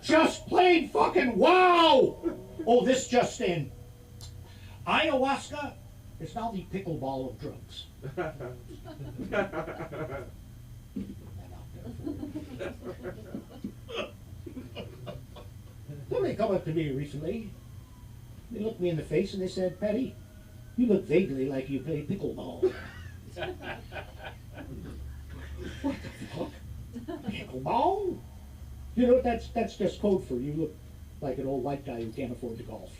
Just plain fucking wow! Oh, this just in. Ayahuasca is now the pickleball of drugs. Somebody come up to me recently. They looked me in the face and they said, Patty, you look vaguely like you play pickleball. What the fuck? Pickleball? You know, that's just code for you look like an old white guy who can't afford to golf.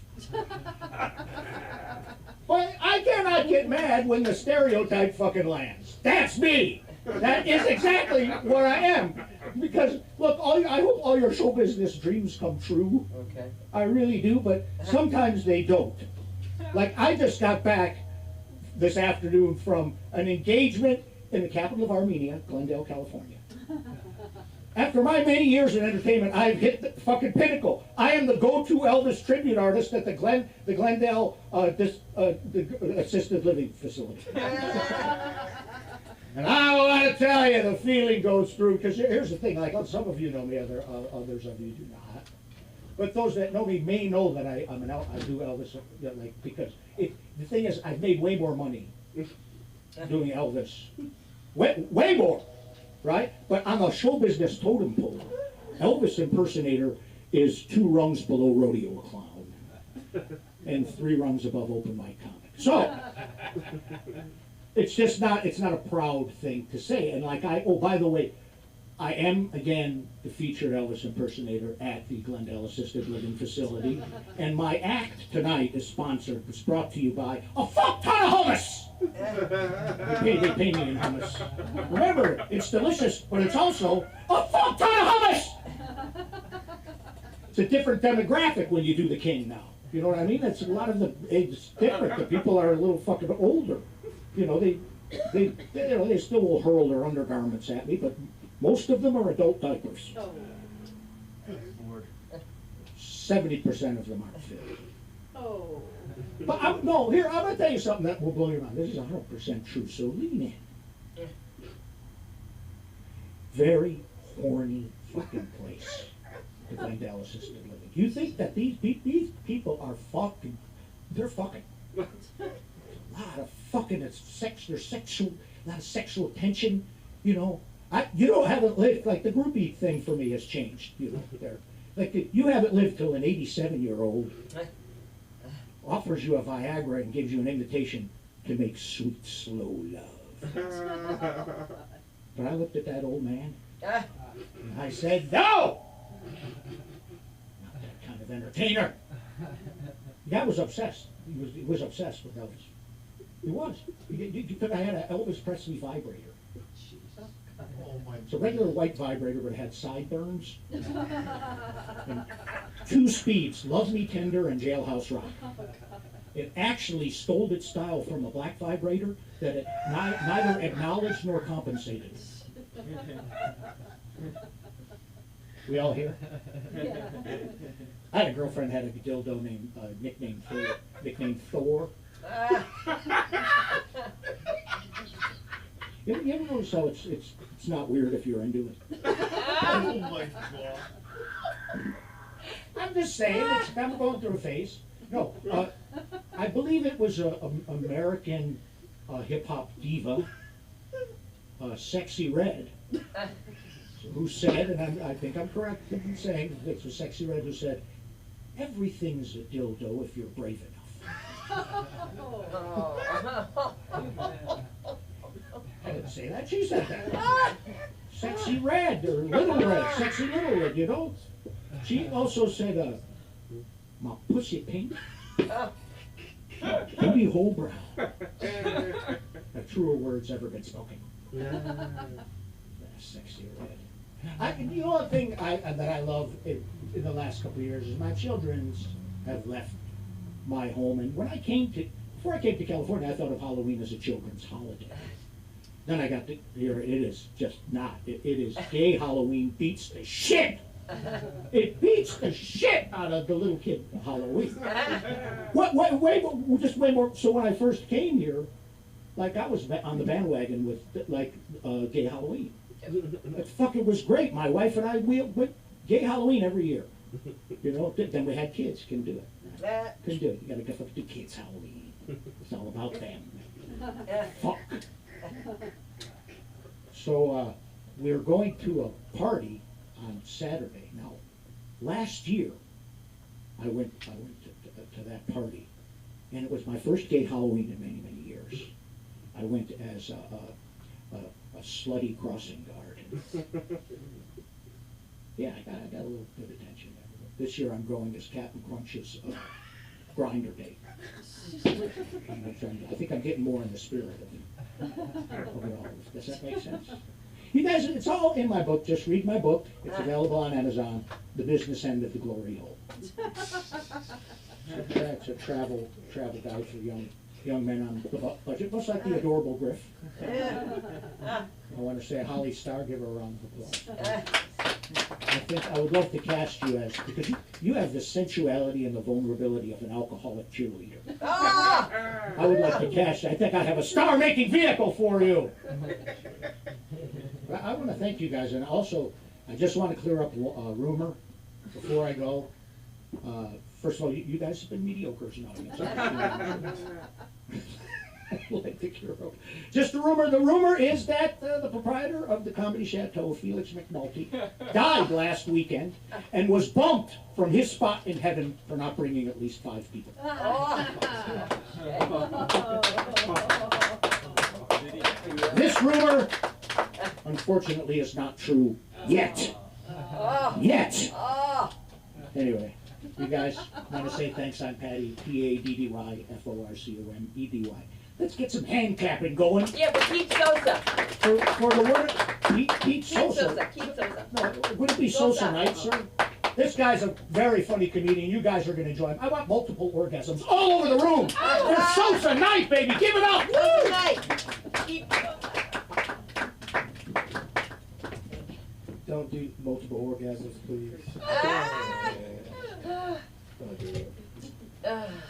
But I cannot get mad when the stereotype fucking lands. That's me. That is exactly what I am. Because, look, I hope all your show business dreams come true. Okay. I really do, but sometimes they don't. Like, I just got back this afternoon from an engagement in the capital of Armenia, Glendale, California. After my many years in entertainment, I've hit the fucking pinnacle. I am the go-to Elvis tribute artist at the Glendale the assisted living facility. And I want to tell you, the feeling goes through, because here's the thing, like some of you know me, others of you do not. But those that know me may know that I do Elvis, like, because the thing is, I've made way more money doing Elvis. Way more, right? But on the show business totem pole, Elvis impersonator is 2 rungs below rodeo clown and 3 rungs above open mic comic. So it's just not, it's not a proud thing to say. And like oh, by the way, I am, again, the featured Elvis impersonator at the Glendale Assisted Living Facility. And my act tonight is sponsored, it's brought to you by a fuck ton of hummus. They pay me in hummus. Remember, it's delicious, but it's also a fuck ton of hummus. It's a different demographic when you do the King now. You know what I mean? It's a lot of it's different. The people are a little fucking older. You know, they still will hurl their undergarments at me, but most of them are adult diapers. 70% of them aren't fit. Oh. But I'm going to tell you something that will blow your mind. This is 100% true, so lean in. Very horny fucking place, the Glendale Assisted Living. You think that these people are fucking, they're fucking. A lot of fucking, there's sexual, a lot of sexual tension, you know. You haven't lived, like the groupie thing for me has changed, you know, there. Like you haven't lived till an 87-year-old offers you a Viagra and gives you an invitation to make sweet, slow love. But I looked at that old man and I said, no! Not that kind of entertainer. The guy was obsessed. He was obsessed with Elvis. He was. I had an Elvis Presley vibrator. It's a regular white vibrator, but it had sideburns. And 2 speeds, Love Me Tender and Jailhouse Rock. It actually stole its style from a black vibrator that it neither acknowledged nor compensated. We all here? I had a girlfriend had a dildo named nicknamed Thor. You ever notice how it's not weird if you're into it? Oh my God. I'm just saying, I'm going through a phase. No, I believe it was an American hip-hop diva, Sexy Red, who said, and I think I'm correct in saying, it was Sexy Red who said, everything's a dildo if you're brave enough. I didn't say that, she said that. Sexy Red, or Little Red, Sexy Little Red, you know? She also said, my pussy pink, booty hole brown. Have truer words ever been spoken? Sexy Red. You know the thing that I love in the last couple of years is my children have left my home, and before I came to California, I thought of Halloween as a children's holiday. Then I got to here, it is just not. It is gay Halloween beats the shit. It beats the shit out of the little kid Halloween. Way more. So when I first came here, like I was on the bandwagon with gay Halloween. It fucking was great. My wife and I, we went gay Halloween every year. You know, then we had kids, couldn't do it. Couldn't do it. You gotta go fucking do kids Halloween. It's all about them. Fuck. So we're going to a party on Saturday. Now, last year I went to that party, and it was my first gay Halloween in many, many years. I went as a slutty crossing guard. Yeah, I got a little good attention there. This year I'm going as Captain Crunch's grinder date. I think I'm getting more in the spirit of it all. Does that make sense? You guys, it's all in my book. Just read my book. It's available on Amazon. The Business End of the Glory Hole. It's a travel guide for young men on the budget, much like the adorable Griff. I want to say Holly Starr, give her a round of applause. I think I would love to cast you as, because you have the sensuality and the vulnerability of an alcoholic cheerleader. I would like to cash. I think I have a star-making vehicle for you. I want to thank you guys, and also I just want to clear up a rumor before I go. First of all, you guys have been mediocre as an audience. Like the hero. Just a rumor. The rumor is that the proprietor of the Comedy Chateau, Felix McNulty, died last weekend and was bumped from his spot in heaven for not bringing at least 5 people. This rumor, unfortunately, is not true yet. Yet. Anyway, you guys want to say thanks. I'm Patty, PADDYFORCOMEDY. Let's get some hand clapping going. Yeah, but Pete Sosa. For the word, Pete Sosa. Pete Sosa. No, would it be Sosa night, sir? This guy's a very funny comedian. You guys are going to enjoy him. I want multiple orgasms all over the room. For Sosa night, baby. Give it up. Sosa night. Pete Don't do multiple orgasms, please. Don't do it.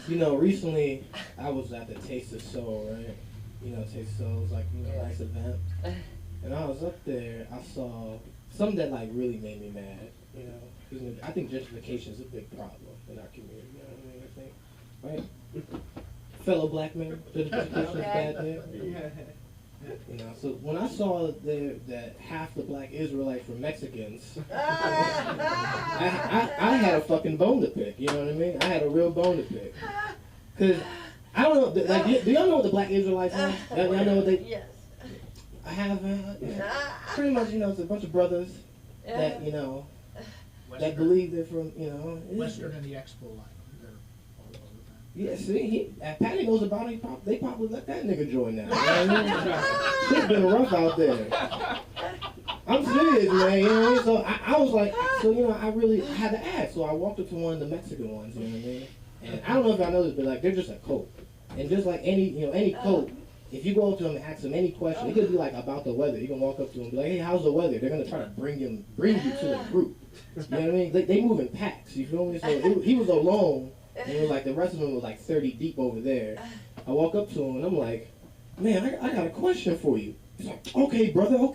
You know, recently I was at the Taste of Soul, right? You know, Taste of Soul was like, you know, a nice event. And I was up there, I saw something that like really made me mad, you know. 'Cause I think gentrification is a big problem in our community, you know what I mean? I think, right? Fellow black men, gentrification is a bad thing. You know, so when I saw there that half the black Israelites were Mexicans, I had a fucking bone to pick. You know what I mean? I had a real bone to pick. Cause I don't know, like, do y'all know what the black Israelites are? Y'all know what they? Yes. I have, pretty much, you know, it's a bunch of brothers that, you know, that believe they're from, you know, Western and the Expo line. They're all over the time. yeah, see, Patty knows about it. They probably let that nigga join now. You know what I mean? Shit's been rough out there. I'm serious, man. You know what I mean? So I was like, so, you know, I really had to ask. So I walked up to one of the Mexican ones, you know what I mean? And I don't know if y'all know this, but like, they're just a cult. And just like any cult, if you go up to them and ask them any question, it could be like about the weather. You can walk up to them and be like, hey, how's the weather? They're gonna try to bring you to the group. You know what I mean? They move in packs. You feel me? So he was alone. And it was like the rest of them was like 30 deep over there. I walk up to him and I'm like, man, I got a question for you. He's like, okay, brother, you know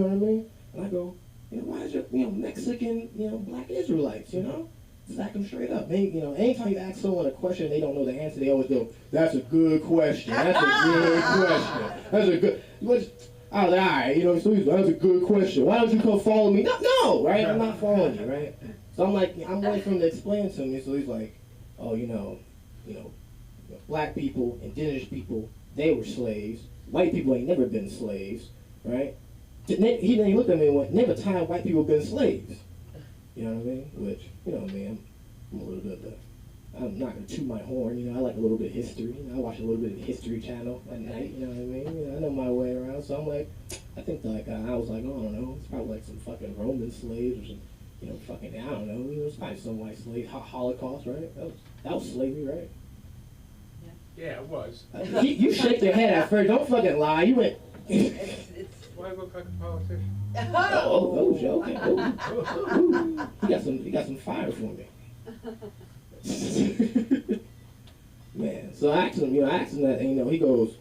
what I mean? And I go, you know, why is it, you know, Mexican, you know, black Israelites, you know? Just ask them straight up. They, you know, anytime you ask someone a question and they don't know the answer, they always go, that's a good question. That's a good question. That's a good, I was like, all right, you know, so he's like, that's a good question. Why don't you come follow me? No, right? I'm not following you, right? So I'm like, I'm waiting for him to explain to me. So he's like, oh, you know, black people, indigenous people, they were slaves. White people ain't never been slaves, right? He looked at me and went, name a time white people been slaves. You know what I mean? Which, you know me, I'm a little bit of I'm not gonna toot my horn, you know, I like a little bit of history. You know, I watch a little bit of the History Channel at night, you know what I mean? You know, I know my way around, so I'm like, I think like, I was like, oh, I don't know, it's probably like some fucking Roman slaves or some, you know, fucking, I don't know, you know, it's probably some white slave, Holocaust, right? That was slavery, right? Yeah, it was. You shake your head at first, don't fucking lie, you went, Why look like a politician? oh, okay. You got some fire for me. Man, so I asked him that, and, you know, he goes,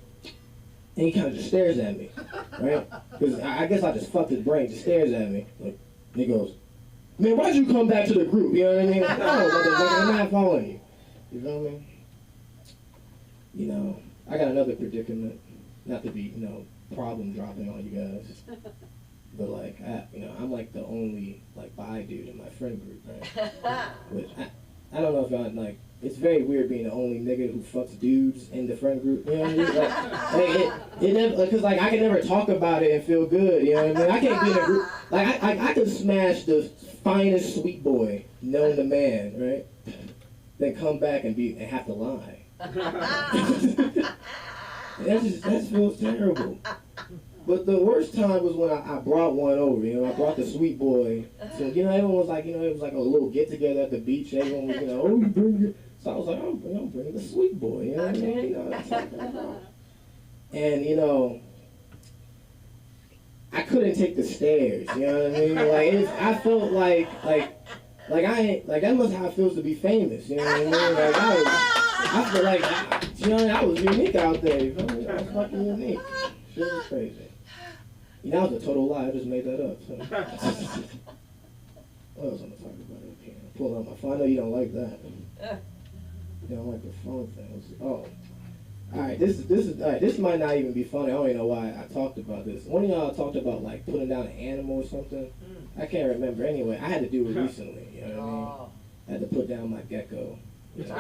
and he kind of just stares at me, right? Because I guess I just fucked his brain, just stares at me. Like, and he goes, man, why'd you come back to the group? You know what I mean? Like, no, motherfucker, I'm not following you. You feel me? You know, I got another predicament, not to be, you know, problem dropping on you guys. But like, I'm like the only like bi dude in my friend group, right? Which I don't know if y'all like. It's very weird being the only nigga who fucks dudes in the friend group. You know what I mean? Like, it never, because like I can never talk about it and feel good. You know what I mean? I can't be in a group. Like I could smash the finest sweet boy known to man, right? Then come back and have to lie. That feels terrible. But the worst time was when I brought one over, you know, I brought the sweet boy. So, you know, everyone was like, you know, it was like a little get together at the beach. Everyone was, you know, oh, you bring it. So I was like, I'm bringing the sweet boy, you know what I mean? You know, that's what I'm about. And, you know, I couldn't take the stairs, you know what I mean? Like, I felt like I ain't, like, that must how it feels to be famous, you know what I mean? Like, I feel like, You know, I was unique out there. You feel me? I was fucking unique. Shit was crazy. You know, that was a total lie. I just made that up. So. What else am I talking about up here? Pull out my phone. I know you don't like that. You don't like the phone thing. Oh. Alright, this might not even be funny. I don't even know why I talked about this. One of y'all talked about like putting down an animal or something. I can't remember. Anyway, I had to do it recently. You know what I mean? I had to put down my gecko. You know?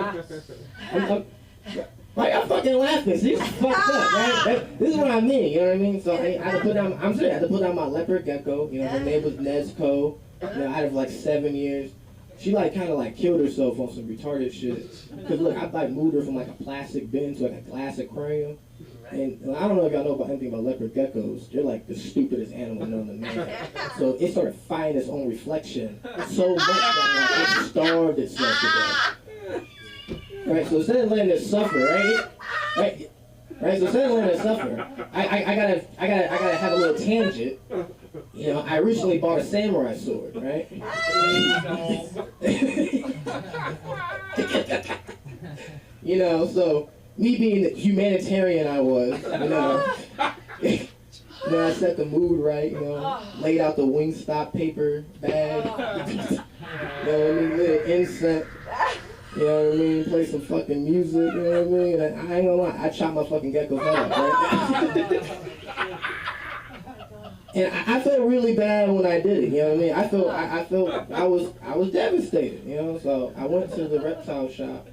I'm fucking laughing. See, it's fucked up, right? This is what I mean. You know what I mean? So I had to put down. I'm serious. I had to put down my leopard gecko. You know, her name was Nezuko. You know, out of like 7 years. She like kind of like killed herself on some retarded shit. Cause look, I like moved her from like a plastic bin to like a glass aquarium. And I don't know if y'all know about anything about leopard geckos. They're like the stupidest animal known to man. So it started finding its own reflection so much that like, it starved itself to death. Right, so instead of letting it suffer, right. So instead of letting it suffer, I gotta have a little tangent. You know, I recently bought a samurai sword, right? You know, so me being the humanitarian I was, you know, I set the mood right, you know, laid out the Wingstop paper bag, you know what I mean, lit incense, you know what I mean, play some fucking music, you know what I mean, and I ain't gonna lie, I chopped my fucking gecko's head off, right? And I felt really bad when I did it, you know what I mean? I was devastated, you know? So I went to the reptile shop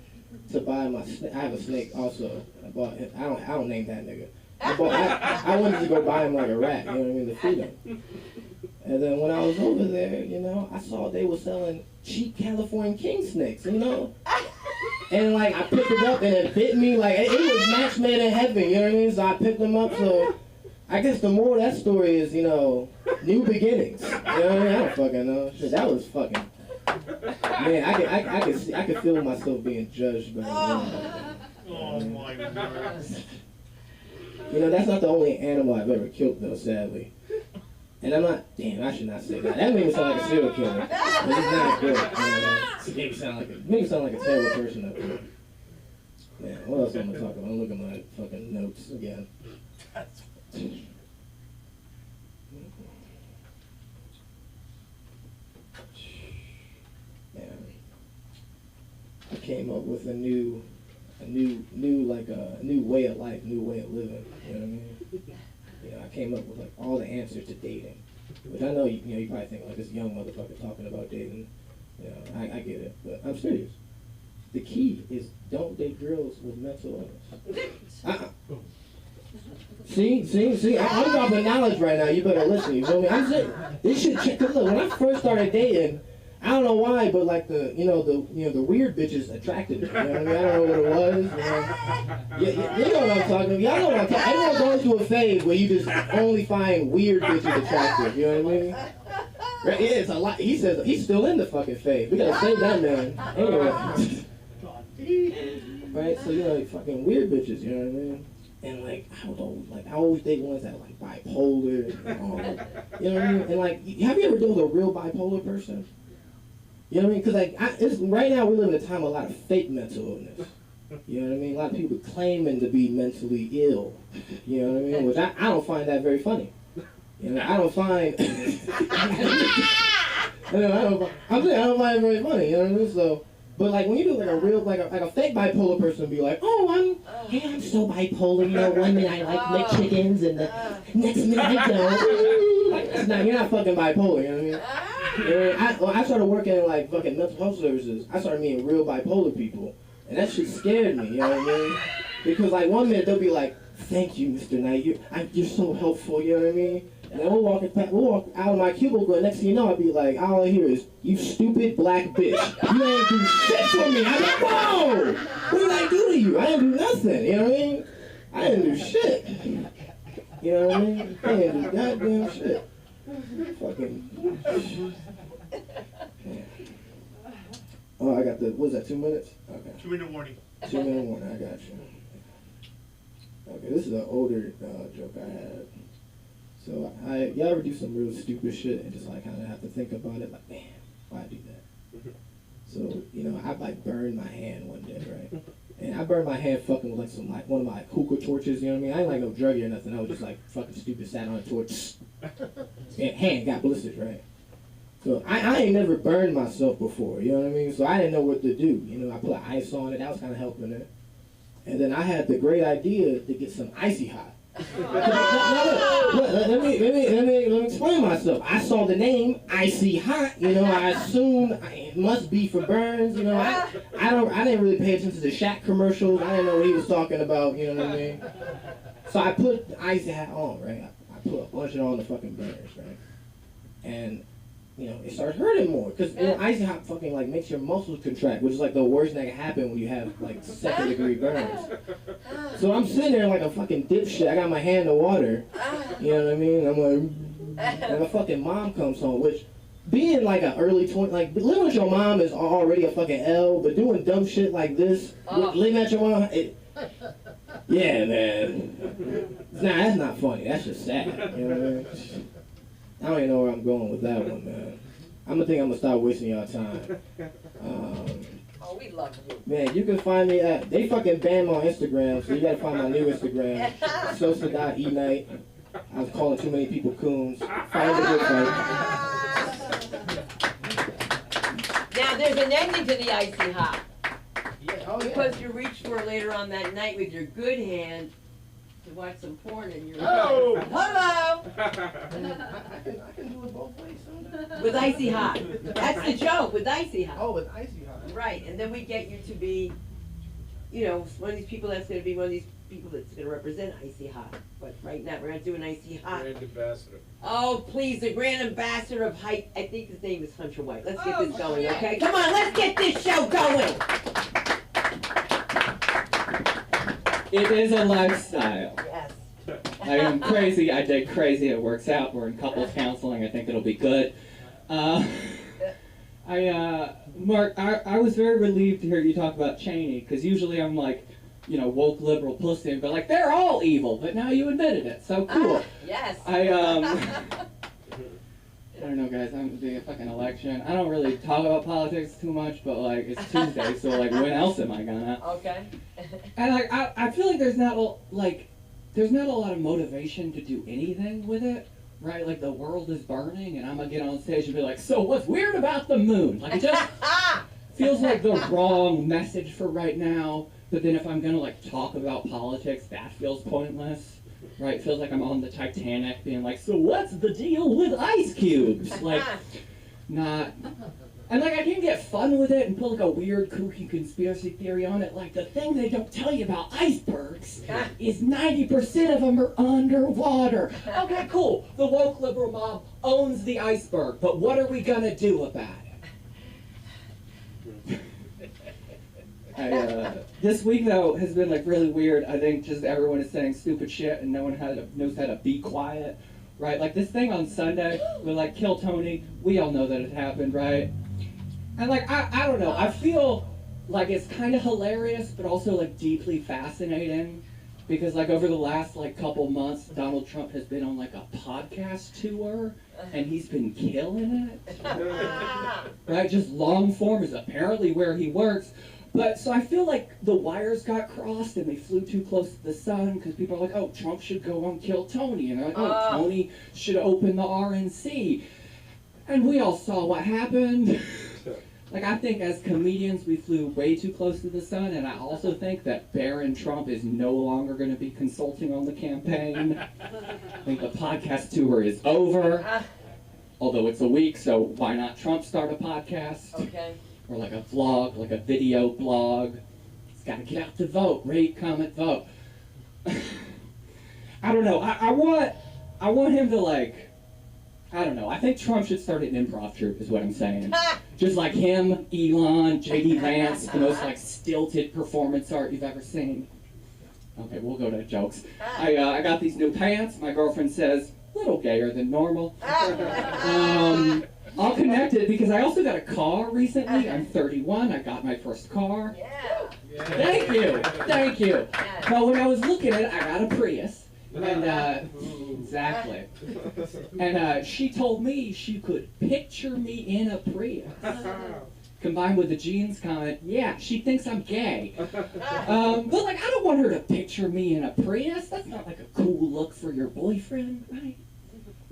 to buy my snake. I have a snake also. I don't name that nigga. I wanted to go buy him like a rat, you know what I mean, to feed him. And then when I was over there, you know, I saw they were selling cheap California king snakes, you know? And like I picked it up and it bit me like it was match made in heaven, you know what I mean? So I picked them up, so I guess the moral of that story is, you know, new beginnings. You know what I mean? I don't fucking know. Shit, that was fucking. Man, I could feel myself being judged by Oh my God. You know, that's not the only animal I've ever killed, though, sadly. And I'm not. Damn, I should not say that. That made me sound like a serial killer. But it's not good. It made me sound like a terrible person up here. Man, what else am I talking about? I'm looking at my fucking notes again. I came up with a new way of life, new way of living. You know what I mean? You know, I came up with like all the answers to dating, which I know you probably think like this young motherfucker talking about dating. You know, I get it, but I'm serious. The key is don't date girls with mental illness. See, I'm dropping knowledge right now. You better listen. You feel me? I'm saying this shit. Cause look, when I first started dating, I don't know why, but like the weird bitches attracted me. You know what I mean? I don't know what it was. You know what I'm talking about. Y'all know what I'm talking about. Everyone goes through a phase where you just only find weird bitches attractive. You know what I mean? Right? Yeah, it's a lot. He says he's still in the fucking phase. We gotta save that man. Anyway. Right? So you know, fucking weird bitches. You know what I mean? And like I always date ones that are like bipolar and all that. You know what I mean? And like, have you ever dealt with a real bipolar person? You know what I mean? Because like right now we live in a time of a lot of fake mental illness. You know what I mean? A lot of people claiming to be mentally ill. You know what I mean? Which I don't find that very funny. You know, I don't find. I don't find it very funny. You know what I mean? So. But like when you do like a real like a fake bipolar person be like, oh I'm so bipolar, you know, one minute I like McChickens and the next minute I don't. You're not fucking bipolar, you know what I mean? When I started working in like fucking mental health services, I started meeting real bipolar people. And that shit scared me, you know what I mean? Because like one minute they'll be like, thank you, Mr. Knight, you're so helpful, you know what I mean? And then we'll walk out of my cubicle, and next thing you know, I'll be like, all I hear is, you stupid black bitch. You ain't do shit for me. I'm like, whoa! What did I do to you? I didn't do nothing, you know what I mean? I didn't do shit. You know what I mean? I didn't do goddamn shit. Fucking. Oh, I got what was that, 2 minutes? Okay. 2 minute warning. 2 minute warning, I got you. Okay, this is an older joke I had. So y'all ever do some real stupid shit and just like kind of have to think about it, like, man, why do that? So, you know, I like burned my hand one day, right? And I burned my hand fucking with like one of my hookah torches, you know what I mean? I ain't like no druggie or nothing. I was just like fucking stupid, sat on a torch. And hand got blisters, right? So I ain't never burned myself before, you know what I mean? So I didn't know what to do. You know, I put ice on it, that was kind of helping it. And then I had the great idea to get some icy hot. Let me explain myself. I saw the name Icy Hot, you know, I assumed it must be for burns, you know. I didn't really pay attention to the Shaq commercials. I didn't know what he was talking about, you know what I mean? So I put the Icy Hot on, right? I put a bunch of it on the fucking burns, right? And you know, it starts hurting more because you know, icy hot fucking like makes your muscles contract, which is like the worst thing that can happen when you have like 2nd-degree burns. So I'm sitting there like a fucking dipshit. I got my hand in water, you know what I mean? I'm like, and my fucking mom comes home, which being like an early 20, like living with your mom is already a fucking L, but doing dumb shit like this, living at your mom, yeah, man. Nah, that's not funny. That's just sad. You know what I mean? I don't even know where I'm going with that one, man. I'm gonna start wasting y'all time. Oh, we love you. Man, you can find me at, they fucking banned me on Instagram, so you gotta find my new Instagram, Sosa.eNight. I was calling too many people coons. Find the good fight. Now, there's an ending to the icy hot. Oh, yeah. Because you reached for later on that night with your good hand to watch some porn and you're Oh! hello! I can do it both ways, son. With icy hot. That's the joke, with icy hot. Oh, with icy hot. Right, and then we get you to be, you know, one of these people that's going to be one of these people that's going to represent icy hot. But right now, we're not doing icy hot. Brand ambassador. Oh, please, the grand ambassador of height. I think his name is Hunter White. Let's get this going, okay? Come on, let's get this show going! It is a lifestyle. Yes. I am crazy. I did crazy. It works out. We're in couples counseling. I think it'll be good. Mark, I was very relieved to hear you talk about Cheney, because usually I'm like, you know, woke liberal pussy, and be like, they're all evil, but now you admitted it. So cool. Yes. I don't know, guys. I'm doing a fucking election. I don't really talk about politics too much, but like it's Tuesday, so like when else am I gonna? Okay. And like I feel like there's not a lot of motivation to do anything with it, right? Like the world is burning, and I'm gonna get on stage and be like, so what's weird about the moon? Like it just feels like the wrong message for right now. But then if I'm gonna like talk about politics, that feels pointless. Right, feels like I'm on the Titanic being like, so what's the deal with ice cubes? Like, not, and like I can get fun with it and put like a weird kooky conspiracy theory on it. Like the thing they don't tell you about icebergs is 90% of them are underwater. Okay, cool. The woke liberal mob owns the iceberg, but what are we gonna do about it? This week though has been like really weird. I think just everyone is saying stupid shit and no one knows how to be quiet, right? Like this thing on Sunday with like Kill Tony, we all know that it happened, right? And like I don't know, I feel like it's kind of hilarious but also like deeply fascinating because like over the last like couple months Donald Trump has been on like a podcast tour and he's been killing it. Right? Just long form is apparently where he works. But, so I feel like the wires got crossed and they flew too close to the sun because people are like, oh, Trump should go on Kill Tony. And they're like, oh, Tony should open the RNC. And we all saw what happened. Like, I think as comedians, we flew way too close to the sun. And I also think that Barron Trump is no longer going to be consulting on the campaign. I think the podcast tour is over. Although it's a week, so why not Trump start a podcast? Okay. Or like a vlog, like a video blog. It's got to get out to vote. Rate, comment, vote. I don't know. I want him to like, I don't know. I think Trump should start an improv troupe is what I'm saying. Just like him, Elon, J.D. Vance, the most like stilted performance art you've ever seen. Okay, we'll go to jokes. I got these new pants. My girlfriend says, little gayer than normal. I'll connect it because I also got a car recently. I'm 31. I got my first car. Yeah. Thank you. Thank you. But when I was looking at it, I got a Prius. And, exactly. And she told me she could picture me in a Prius. combined with the jeans comment, yeah, she thinks I'm gay. But like, I don't want her to picture me in a Prius. That's not like a cool look for your boyfriend, right?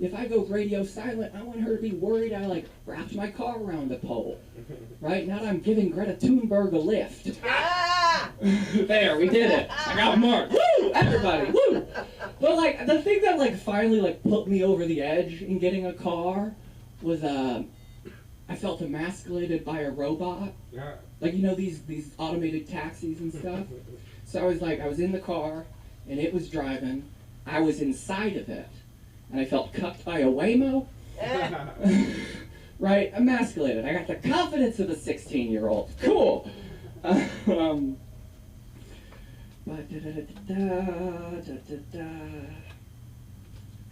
If I go radio silent, I want her to be worried I like wrapped my car around the pole, right? Not I'm giving Greta Thunberg a lift. There, we did it. I got marked. Woo! Everybody, woo! But like, the thing that like finally like put me over the edge in getting a car was I felt emasculated by a robot. Like, you know, these automated taxis and stuff. So I was in the car, and it was driving. I was inside of it, and I felt cucked by a Waymo. Right? Emasculated. I got the confidence of a 16-year-old. Cool.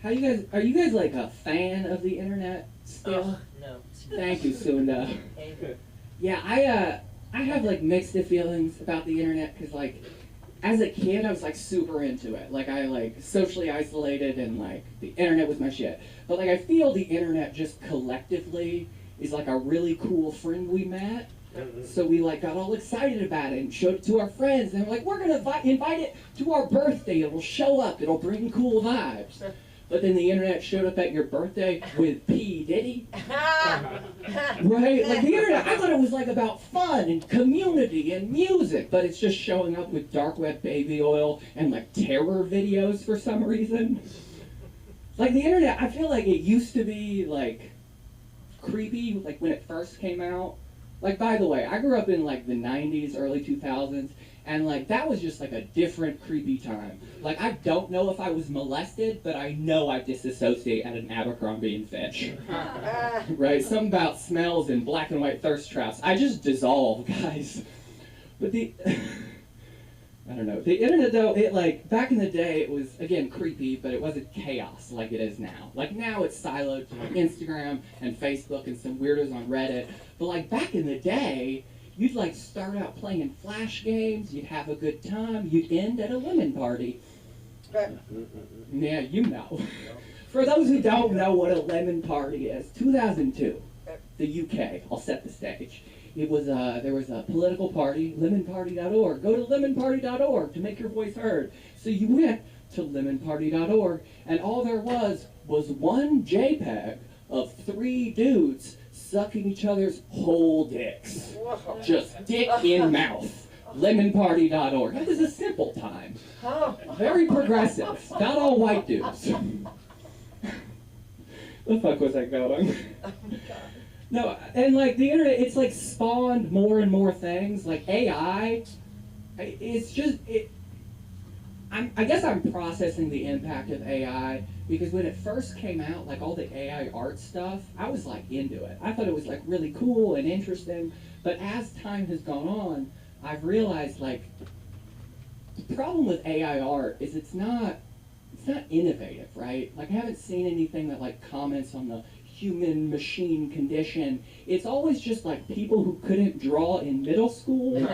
How you guys? Are you guys like a fan of the internet still? No. Thank you, Sunda. Yeah, I have like mixed feelings about the internet because like as a kid I was like super into it. Like I like socially isolated and like the internet was my shit. But like I feel the internet just collectively is like a really cool friend we met. So we like got all excited about it and showed it to our friends and we're like, we're gonna invite it to our birthday. It'll show up. It'll bring cool vibes. But then the internet showed up at your birthday with P. Diddy. Right? Like the internet, I thought it was like about fun and community and music, but it's just showing up with dark web baby oil and like terror videos for some reason. Like the internet, I feel like it used to be like creepy, like when it first came out. Like, by the way, I grew up in like the 90s, early 2000s, and like that was just like a different creepy time. Like I don't know if I was molested, but I know I disassociate at an Abercrombie and Fitch. Right? Something about smells and black and white thirst traps. I just dissolve, guys. But I don't know. The internet though, it like, back in the day it was, again, creepy, but it wasn't chaos like it is now. Like now it's siloed to like Instagram and Facebook and some weirdos on Reddit. But like back in the day, you'd like start out playing Flash games, you'd have a good time, you'd end at a lemon party. Yeah, you know. For those who don't know what a lemon party is, 2002, the UK, I'll set the stage. It was there was a political party, lemonparty.org. Go to lemonparty.org to make your voice heard. So you went to lemonparty.org, and all there was one JPEG of 3 dudes sucking each other's whole dicks. Just dick in mouth. Lemonparty.org. It was a simple time. Very progressive. Not all white dudes. The fuck was I going? No, and like the internet, it's like spawned more and more things. Like AI, it's just, I guess I'm processing the impact of AI because when it first came out, like all the AI art stuff, I was like into it. I thought it was like really cool and interesting. But as time has gone on, I've realized like the problem with AI art is it's not innovative, right? Like I haven't seen anything that like comments on the human machine condition. It's always just like people who couldn't draw in middle school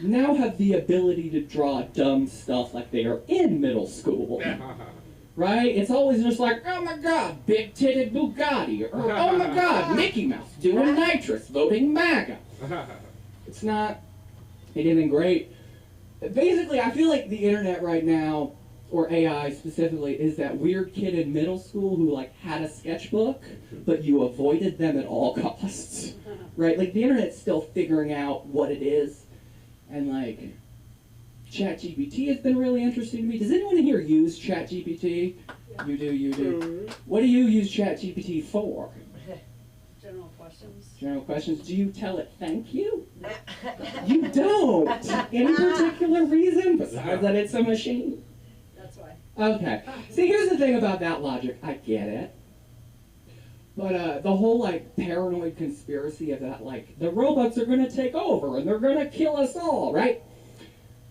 now have the ability to draw dumb stuff like they are in middle school. Right? It's always just like, oh my god, big-titted Bugatti, or oh my god, Mickey Mouse doing nitrous, voting MAGA. It's not anything great. Basically, I feel like the internet right now, or AI specifically, is that weird kid in middle school who like had a sketchbook, but you avoided them at all costs, right? Like the internet's still figuring out what it is, and like ChatGPT has been really interesting to me. Does anyone here use ChatGPT? You do. What do you use ChatGPT for? General questions. General questions. Do you tell it thank you? You don't. Any particular reason besides that it's a machine? That's why. Okay. See, here's the thing about that logic. I get it. But the whole, like, paranoid conspiracy of that, like, the robots are going to take over and they're going to kill us all, right?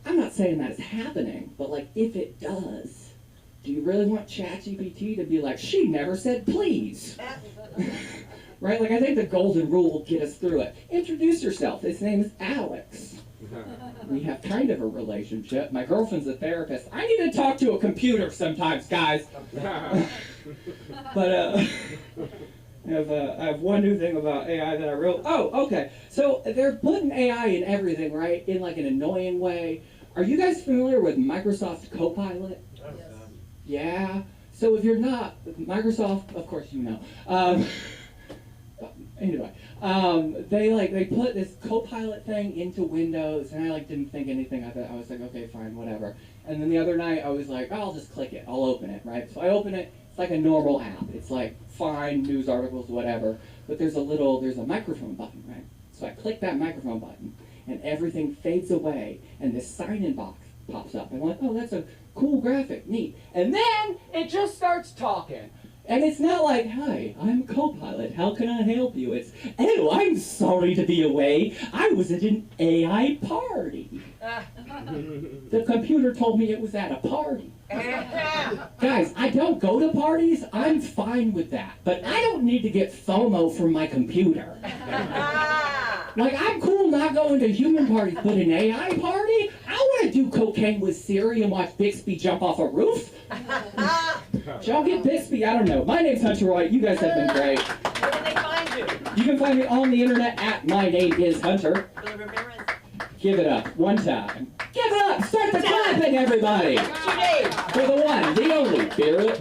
I'm not saying that is happening, but, like, if it does, do you really want ChatGPT to be like, she never said please? Right? Like, I think the golden rule will get us through it. Introduce yourself. His name is Alex. We have kind of a relationship. My girlfriend's a therapist. I need to talk to a computer sometimes, guys. But I have one new thing about AI that I wrote. Oh, okay. So they're putting AI in everything, right? In like an annoying way. Are you guys familiar with Microsoft Copilot? Yes. Yeah. So if you're not, Microsoft, of course you know. Anyway, they put this Copilot thing into Windows, and I didn't think anything of it. I was like, okay, fine, whatever. And then the other night I was like, oh, I'll just click it. I'll open it, right? So I open it. It's like a normal app. It's like fine, news articles, whatever. But there's a microphone button, right? So I click that microphone button, and everything fades away, and this sign-in box pops up. And I'm like, oh, that's a cool graphic, neat. And then it just starts talking. And it's not like, hi, I'm Copilot, how can I help you? It's, oh, I'm sorry to be away. I was at an AI party. The computer told me it was at a party. Guys, I don't go to parties. I'm fine with that. But I don't need to get FOMO from my computer. Like, I'm cool not going to human parties, but an AI party? I want to do cocaine with Siri and watch Bixby jump off a roof. Did y'all get Bixby? I don't know. My name's Hunter White. You guys have been great. Where can they find you? You can find me on the internet at My Name Is Hunter. Give it up. One time. Give it up! Start the clapping, everybody! What's your name? For the one, the only,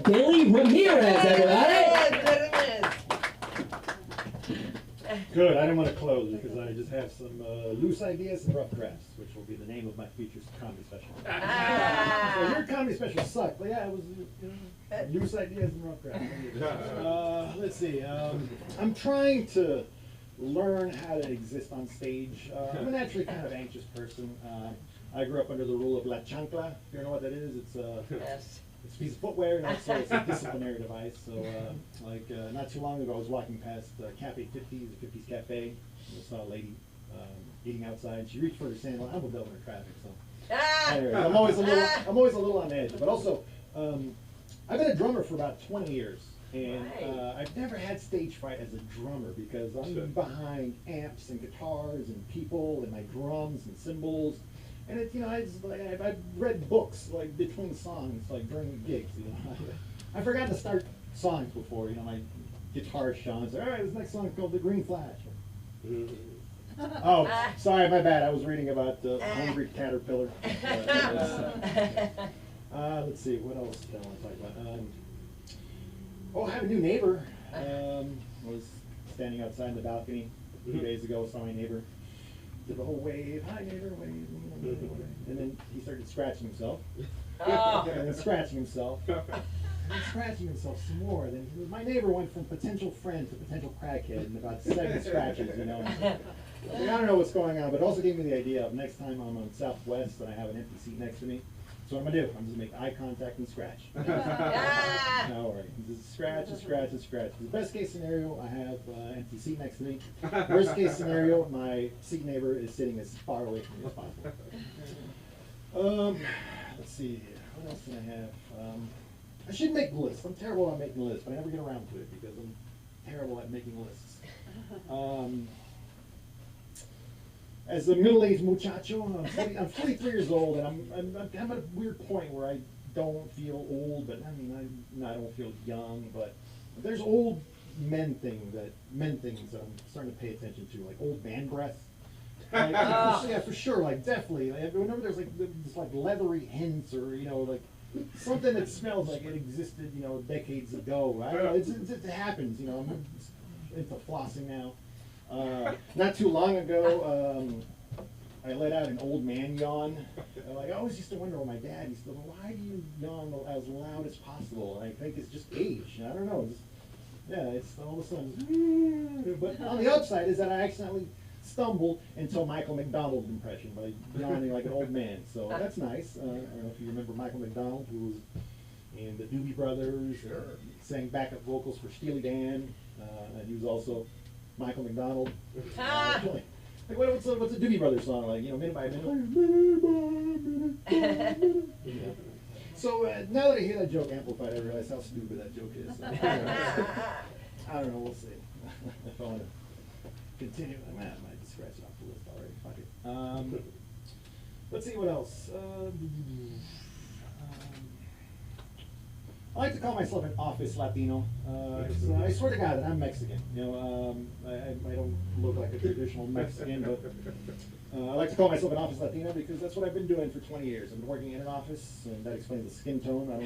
Billy Ramirez, everybody! Good, I didn't want to close because I just have some loose ideas and rough drafts, which will be the name of my future comedy special. So your comedy special sucked, but yeah, it was loose ideas and rough drafts. Let's see, I'm trying to learn how to exist on stage. I'm a naturally kind of anxious person. I grew up under the rule of la chancla. If you don't know what that is, it's it's a piece of footwear, and also it's a disciplinary device. So, not too long ago, I was walking past Cafe 50s, a 50s cafe, and I saw a lady eating outside. She reached for her sandal. I'm a devil in traffic, so. Anyways, I'm always a little on edge. But also, I've been a drummer for about 20 years. And I've never had stage fright as a drummer because I'm behind amps and guitars and people and my drums and cymbals. And it's, I've read books between songs during gigs. I forgot to start songs before. My guitar Sean said, all right, this next song is called The Green Flash. Oh, sorry, my bad. I was reading about the Hungry Caterpillar. Let's see, what else do I want to talk about? I have a new neighbor. I was standing outside in the balcony a few days ago, saw my neighbor. Did the whole wave, hi neighbor, wave, and then he started scratching himself. And then scratching himself. And then scratching himself some more. Then my neighbor went from potential friend to potential crackhead in about 7 scratches, I don't know what's going on, but it also gave me the idea of next time I'm on Southwest and I have an empty seat next to me. So what I'm gonna do, I'm just gonna make eye contact and scratch. No worries. Just scratch and scratch and scratch. The best case scenario, I have an empty seat next to me. Worst case scenario, my seat neighbor is sitting as far away from me as possible. Let's see, what else do I have? I should make lists. I'm terrible at making lists, but I never get around to it because I'm terrible at making lists. As a middle-aged muchacho, I'm 43 years old, and I'm at a weird point where I don't feel old, but I don't feel young. But there's old men things that I'm starting to pay attention to, like old man breath. Yeah, for sure, definitely. Whenever there's this leathery hints or something that smells like it existed decades ago. I don't know. It happens. I'm into flossing now. Not too long ago, I let out an old man yawn. I always used to wonder when my dad used to, why do you yawn as loud as possible? And I think it's just age. I don't know. It's all of a sudden. But on the upside is that I accidentally stumbled into a Michael McDonald impression by yawning like an old man. So that's nice. I don't know if you remember Michael McDonald, who was in the Doobie Brothers, sang backup vocals for Steely Dan, and he was also Michael McDonald. What's a Doobie Brothers song minute by minute? So now that I hear that joke amplified, I realize how stupid that joke is. So, I don't know. We'll see. If I want to continue, I might just scratch it off the list already. Fuck it. Let's see what else. I like to call myself an office Latino. So I swear to God that I'm Mexican. You know, I don't look like a traditional Mexican, but I like to call myself an office Latino because that's what I've been doing for 20 years. I've been working in an office, and that explains the skin tone. I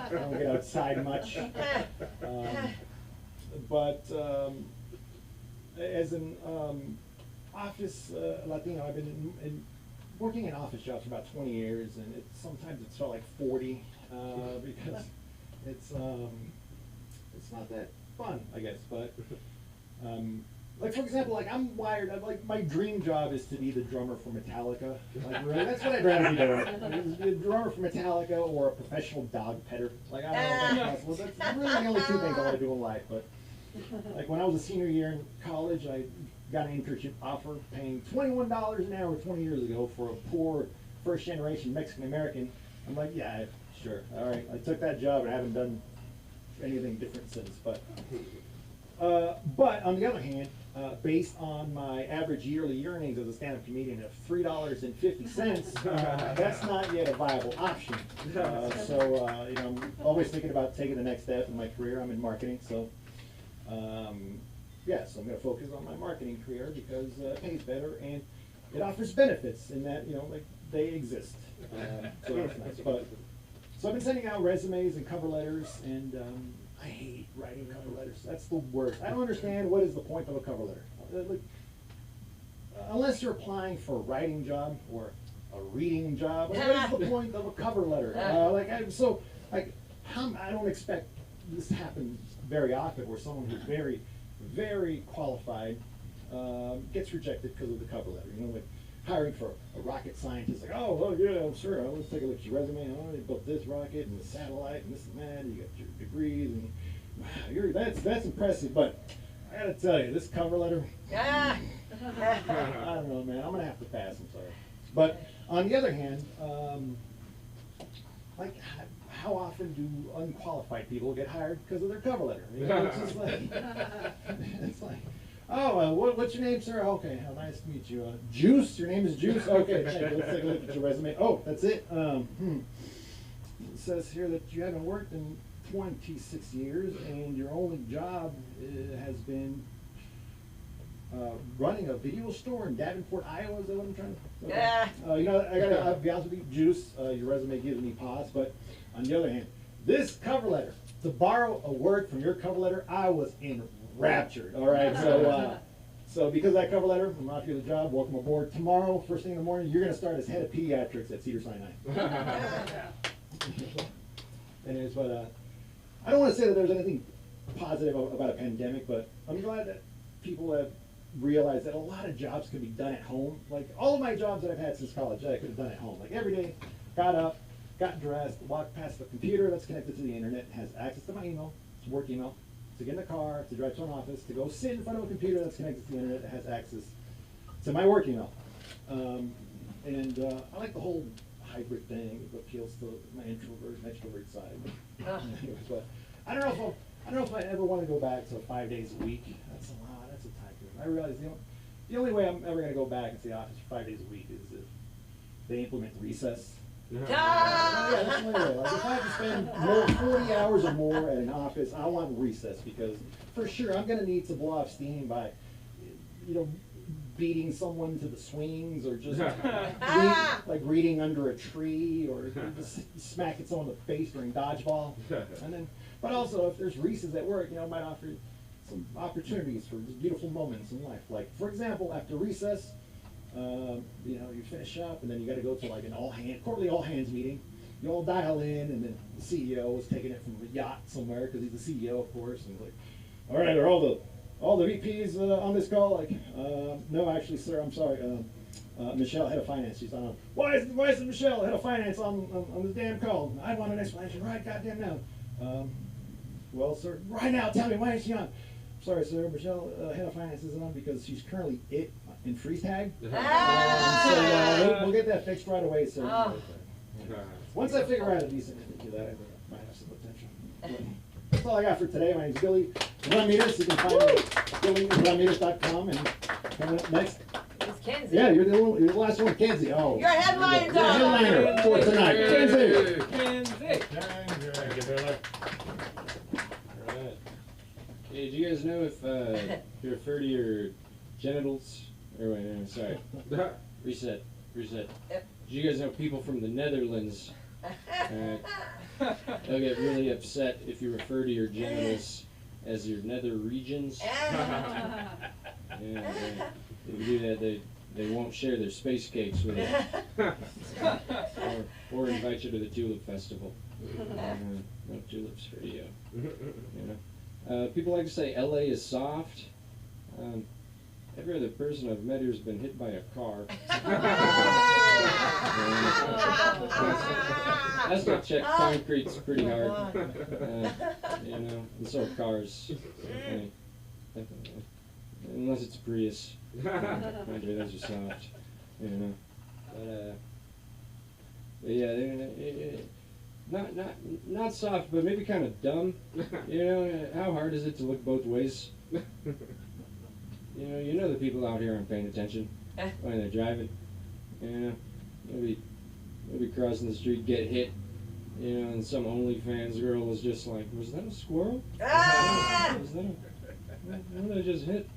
don't get outside much. But as an office Latino, I've been working in office jobs for about 20 years, and sometimes it's felt like 40 because it's not that fun, I guess. But like for example, like I'm wired. Like my dream job is to be the drummer for Metallica. Like really, that's what I'd rather be doing. Be a drummer for Metallica or a professional dog petter. Like I don't know if that's possible. That's really the only two things I want to do in life. But like when I was a senior year in college, I got an internship offer paying $21 an hour 20 years ago for a poor first generation Mexican American. I'm like, yeah, sure, all right. I took that job and I haven't done anything different since. But on the other hand, based on my average yearly earnings as a stand-up comedian of $3.50, that's not yet a viable option. So you know, I'm always thinking about taking the next step in my career. I'm in marketing, so. Yeah, so I'm going to focus on my marketing career because it pays better and it offers benefits in that, you know, like they exist. So that's nice. But so I've been sending out resumes and cover letters, and I hate writing cover letters. That's the worst. I don't understand what is the point of a cover letter. Like, unless you're applying for a writing job or a reading job, like, what is the point of a cover letter? I don't expect this to happen very often, where someone who's very, very qualified gets rejected because of the cover letter. You know, like hiring for a rocket scientist, like, oh, well, yeah, sure, let's take a look at your resume. Oh, you built this rocket and the satellite and this and that. You got your degrees, and wow, that's impressive. But I gotta tell you, this cover letter, I don't know, man. I'm gonna have to pass. I'm sorry. But on the other hand, like, how often do unqualified people get hired because of their cover letter? You know, it's just like, it's like, oh, what's your name, sir? Okay, how nice to meet you. Juice, your name is Juice? Okay, thank you. Let's take a look at your resume. Oh, that's it. It says here that you haven't worked in 26 years and your only job has been running a video store in Davenport, Iowa. Is that what I'm trying to? Okay. You know, I'll be honest with you, Juice. Your resume gives me pause, but on the other hand, this cover letter, to borrow a word from your cover letter, I was enraptured. All right, so because of that cover letter, I'm off you the job. Welcome aboard. Tomorrow, first thing in the morning, you're going to start as head of pediatrics at Cedars-Sinai. Anyways, but I don't want to say that there's anything positive about a pandemic, but I'm glad that people have realized that a lot of jobs can be done at home. Like all of my jobs that I've had since college, I could have done at home. Like every day, got up, got dressed, walked past the computer that's connected to the internet, has access to my email, it's work email, to get in the car, to drive to an office, to go sit in front of a computer that's connected to the internet that has access to my work email. I like the whole hybrid thing. It appeals to my introvert and extrovert side. But I don't know if I ever want to go back to 5 days a week. That's a lot. That's a time period. I realize the only way I'm ever going to go back into the office for 5 days a week is if they implement recess. Yeah, that's the only way. Like, if I have to spend 40 hours or more at an office, I want recess, because for sure I'm going to need to blow off steam by, you know, beating someone to the swings, or just reading under a tree, or just smacking someone in the face during dodgeball. And then, but also if there's recess at work, you know, it might offer some opportunities for just beautiful moments in life. Like, for example, after recess, you know, you finish up and then you got to go to like an quarterly all hands meeting. You all dial in, and then the CEO is taking it from a yacht somewhere because he's the CEO, of course. And like, all right, are all the VPs on this call? Like, no, actually, sir, I'm sorry. Michelle, head of finance, she's on. Why is Michelle, head of finance, on this damn call? I want an explanation right goddamn now. Well, sir, right now, tell me, why is she on? Sorry, sir, Michelle, head of finance isn't on because she's currently in freeze tag. So we'll get that fixed right away, sir. Once I figure out a decent interview that, I might have some potential. That's all I got for today. My name's Billy. If you want to meet us, you can find me at BillyRunMeetUs.com. And coming up next, It's Kenzie. yeah, you're the last one, Kenzie. Oh, You're a headliner, you're a headliner for tonight, Kenzie. Kenzie. if you refer to your genitals, or wait, no, sorry, reset. Did you guys know people from the Netherlands? They'll get really upset if you refer to your genitals as your nether regions. Yeah, if you do that, they won't share their space cakes with you, or invite you to the Tulip Festival. No tulips for you. You know, people like to say LA is soft. Every other person I've met here has been hit by a car. That's got checked concrete's pretty hard. You know, and so are cars. Unless it's a Prius. Andre, those are soft. You know. But yeah, not soft, but maybe kind of dumb. You know, how hard is it to look both ways? You know the people out here aren't paying attention when they're driving. You know, maybe crossing the street, get hit. You know, and some OnlyFans girl was just like, "Was that a squirrel? Was that what did I just hit?"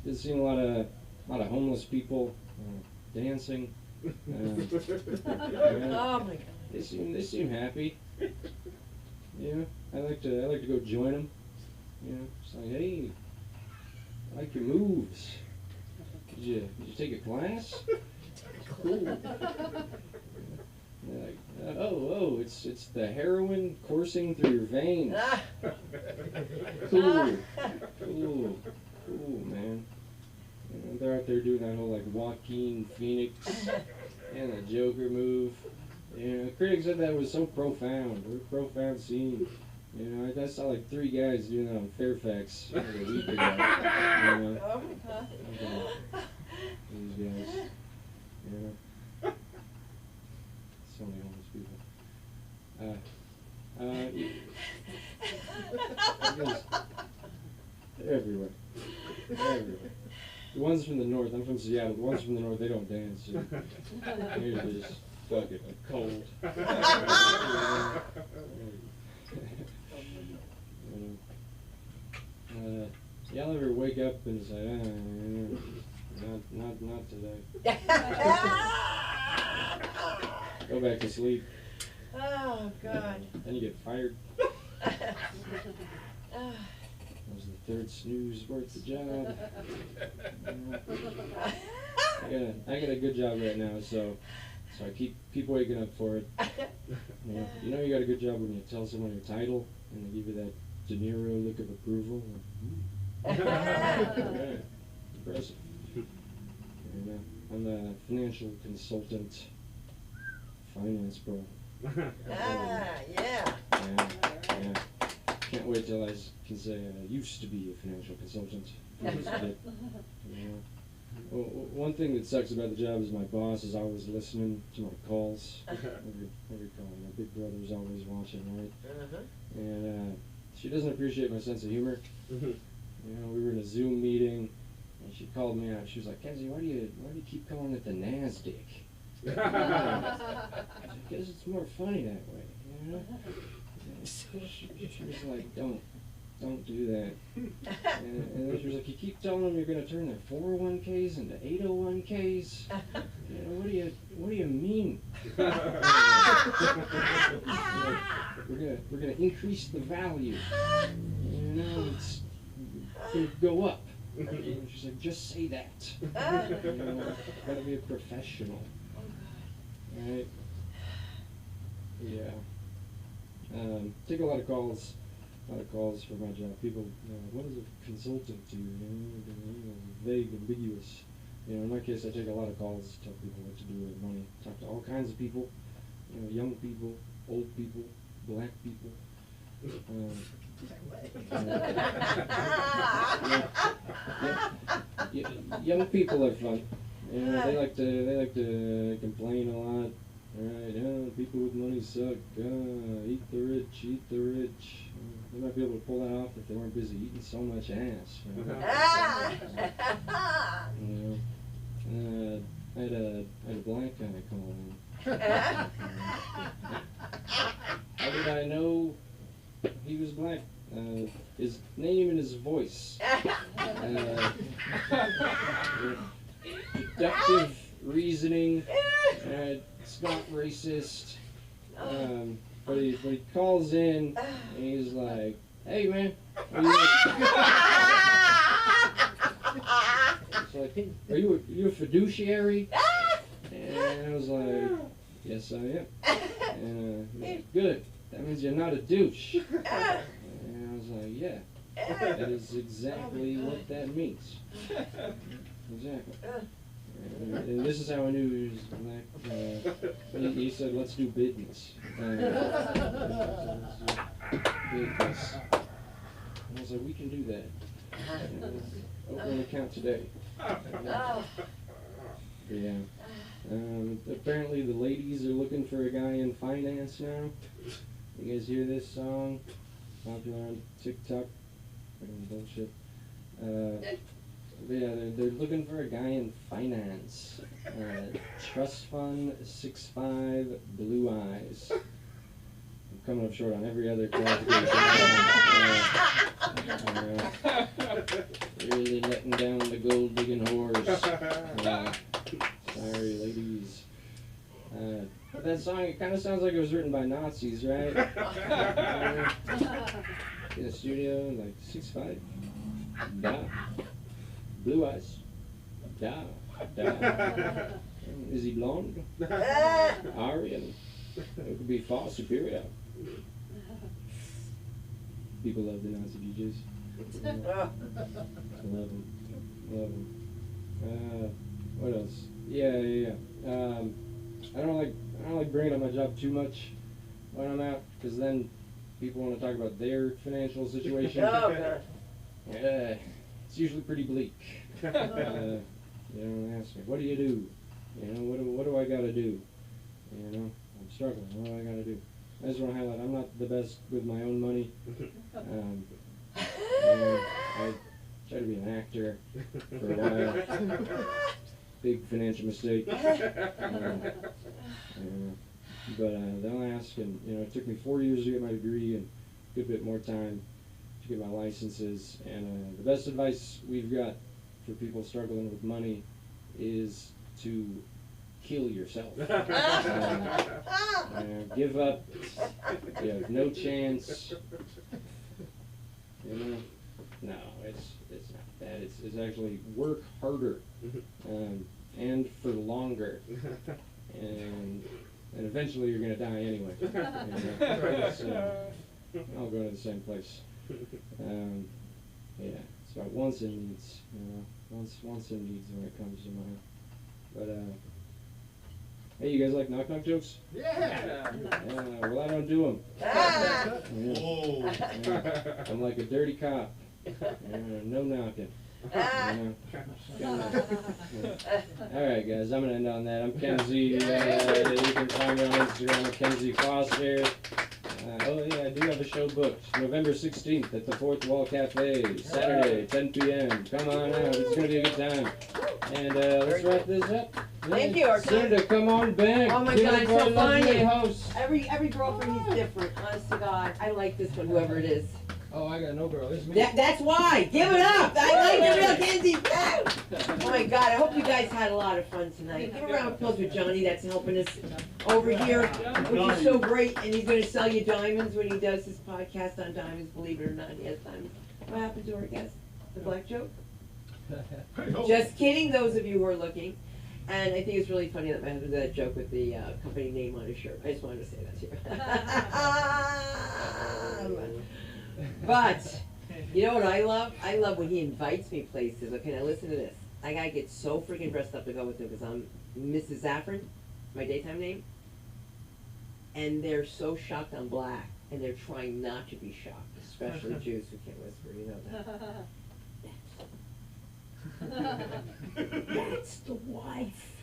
Just seen a lot of homeless people dancing. Oh my God. They seem happy. You know, I like to go join them. You know, it's like, hey, I like your moves. Did you take a class? Cool. They're like, oh, it's the heroin coursing through your veins. Cool, man. You know, they're out there doing that whole like Joaquin Phoenix and the Joker move. You know, critics said that was so profound. What a profound scene. You know, I saw like 3 guys doing that on Fairfax like a week ago. You know, these guys. You know, so many homeless people. They're everywhere. They're everywhere. The ones from the north, I'm from Seattle, the ones from the north, they don't dance. You know. They're just fucking cold. Y'all ever wake up and say, not today. Go back to sleep. Oh God. Then you get fired. That was the 3rd snooze worth the job. I got a good job right now, so I keep waking up for it. You know you got a good job when you tell someone your title and they give you that De Niro look of approval. Yeah, impressive. You know, I'm a financial consultant, finance bro. Yeah. Yeah. Can't wait till I can say I used to be a financial consultant. You know. Well, one thing that sucks about the job is my boss is always listening to my calls. Every call. My big brother's always watching, right? And she doesn't appreciate my sense of humor. You know, we were in a Zoom meeting, and she called me out. She was like, "Kenzie, why do you keep calling it the NASDAQ?" Because it's more funny that way, you know. She was like, "Don't do that." And then she was like, "You keep telling them you're going to turn their 401ks into 801ks. You know, what do you mean?" We're gonna increase the value. You know, it's gonna go up. And she's like, "Just say that. You know, gotta be a professional." Right? Yeah. Take a lot of calls for my job. People, what does a consultant do? You know, vague, ambiguous. You know, in my case, I take a lot of calls to tell people what to do with money. Talk to all kinds of people. You know, young people, old people, black people. Young people are fun. You know, they like to complain a lot. Right? People with money suck. Eat the rich, eat the rich. They might be able to pull that off if they weren't busy eating so much ass. You know? I had a black guy call in. How did I know he was black? his name and his voice. Deductive reasoning. It's not racist. But he calls in and he's like, "Hey man, are you a fiduciary?" And I was like, "Yes, I am." And he's like, "Good. That means you're not a douche." And I was like, "Yeah, that is exactly what that means. Exactly." And this is how I knew he was black. He said, "Let's do business." Business. And I was like, "We can do that. Open an account today." Yeah. Apparently the ladies are looking for a guy in finance now. You guys hear this song? Popular on TikTok. Bullshit. Yeah, they're looking for a guy in finance. Trust fund 6'5", blue eyes. I'm coming up short on every other qualification. Really letting down the gold digging horse. Sorry, ladies. But that song, it kind of sounds like it was written by Nazis, right? In the studio, like 6'5". Da. Blue eyes. Da. Is he blonde? Aryan. It could be far superior. People love the Nazi DJs. I love them. What else? Yeah. I don't like bringing up my job too much when I'm out, because then people want to talk about their financial situation. Yeah, it's usually pretty bleak. You know, ask me, "What do you do? You know, what do I gotta do? You know, I'm struggling. What do I gotta do?" I just want to highlight, I'm not the best with my own money. I tried to be an actor for a while. Big financial mistake. But they'll ask, and it took me 4 years to get my degree and a good bit more time to get my licenses. And the best advice we've got for people struggling with money is to kill yourself. Give up. You have no chance. No, it's not that. It's actually work harder and for longer, and eventually you're gonna die anyway. I'll go to the same place. Yeah, it's about wants and needs. Wants and needs when it comes to money. But hey, you guys like knock-knock jokes? Yeah. Well, I don't do them. I'm like a dirty cop. No knocking. Alright guys, I'm gonna end on that. I'm Kenzie. You can find me on Instagram at Kenzie Foster. Oh yeah, I do have a show booked. November 16th at the Fourth Wall Cafe. Saturday, 10 p.m. Come on out. It's gonna be a good time. And let's wrap this up. Thank you, Arthur. Sunda, come on back. Oh my Give God, it it's for so our lovely funny. host. Every girlfriend is different. Honest to God, I like this one, whoever it is. Oh, I got no girl. It's me. That's why. Give it up. I like the real Kenzie. Oh my God, I hope you guys had a lot of fun tonight. Give a round of applause for Johnny that's helping us over here, which is so great. And he's going to sell you diamonds when he does his podcast on diamonds. Believe it or not, he has diamonds. What happened to our guest? The black joke? Just kidding, those of you who are looking. And I think it's really funny that my husband did that joke with the company name on his shirt. I just wanted to say that to you. But, you know what I love? I love when he invites me places. Okay, now listen to this. I gotta get so freaking dressed up to go with him because I'm Mrs. Zaffron, my daytime name. And they're so shocked I'm black. And they're trying not to be shocked, especially Jews who can't whisper, you know that. That's the wife.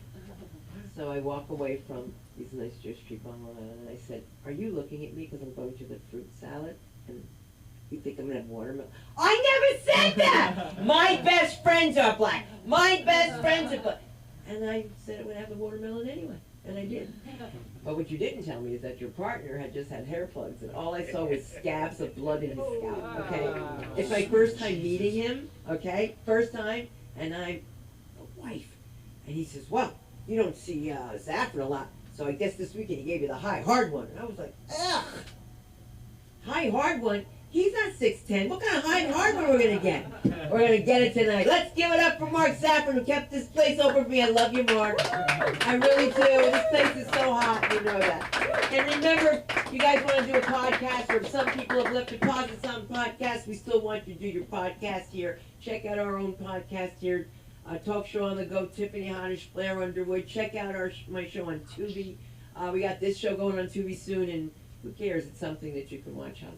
So I walk away from these nice Jewish people and I said, "Are you looking at me because I'm going to the fruit salad? And you think I'm gonna have watermelon?" I never said that! My best friends are black. My best friends are black. And I said I'm gonna have the watermelon anyway. And I did. But what you didn't tell me is that your partner had just had hair plugs, and all I saw was scabs of blood in his scalp, okay? It's my first time meeting him, okay? First time, and I'm the wife. And he says, well, you don't see Saffron a lot, so I guess this weekend he gave you the high hard one. And I was like, ugh, high hard one? He's not 6'10". What kind of high and hard one are we gonna get? We're gonna get it tonight. Let's give it up for Mark Saffron, who kept this place open for me. I love you, Mark. I really do. This place is so hot, you know that. And remember, you guys want to do a podcast, or if some people have left deposits on podcasts, we still want you to do your podcast here. Check out our own podcast here. Talk show on the go, Tiffany Hoddish, Blair Underwood. Check out my show on Tubi. We got this show going on Tubi soon, and who cares? It's something that you can watch on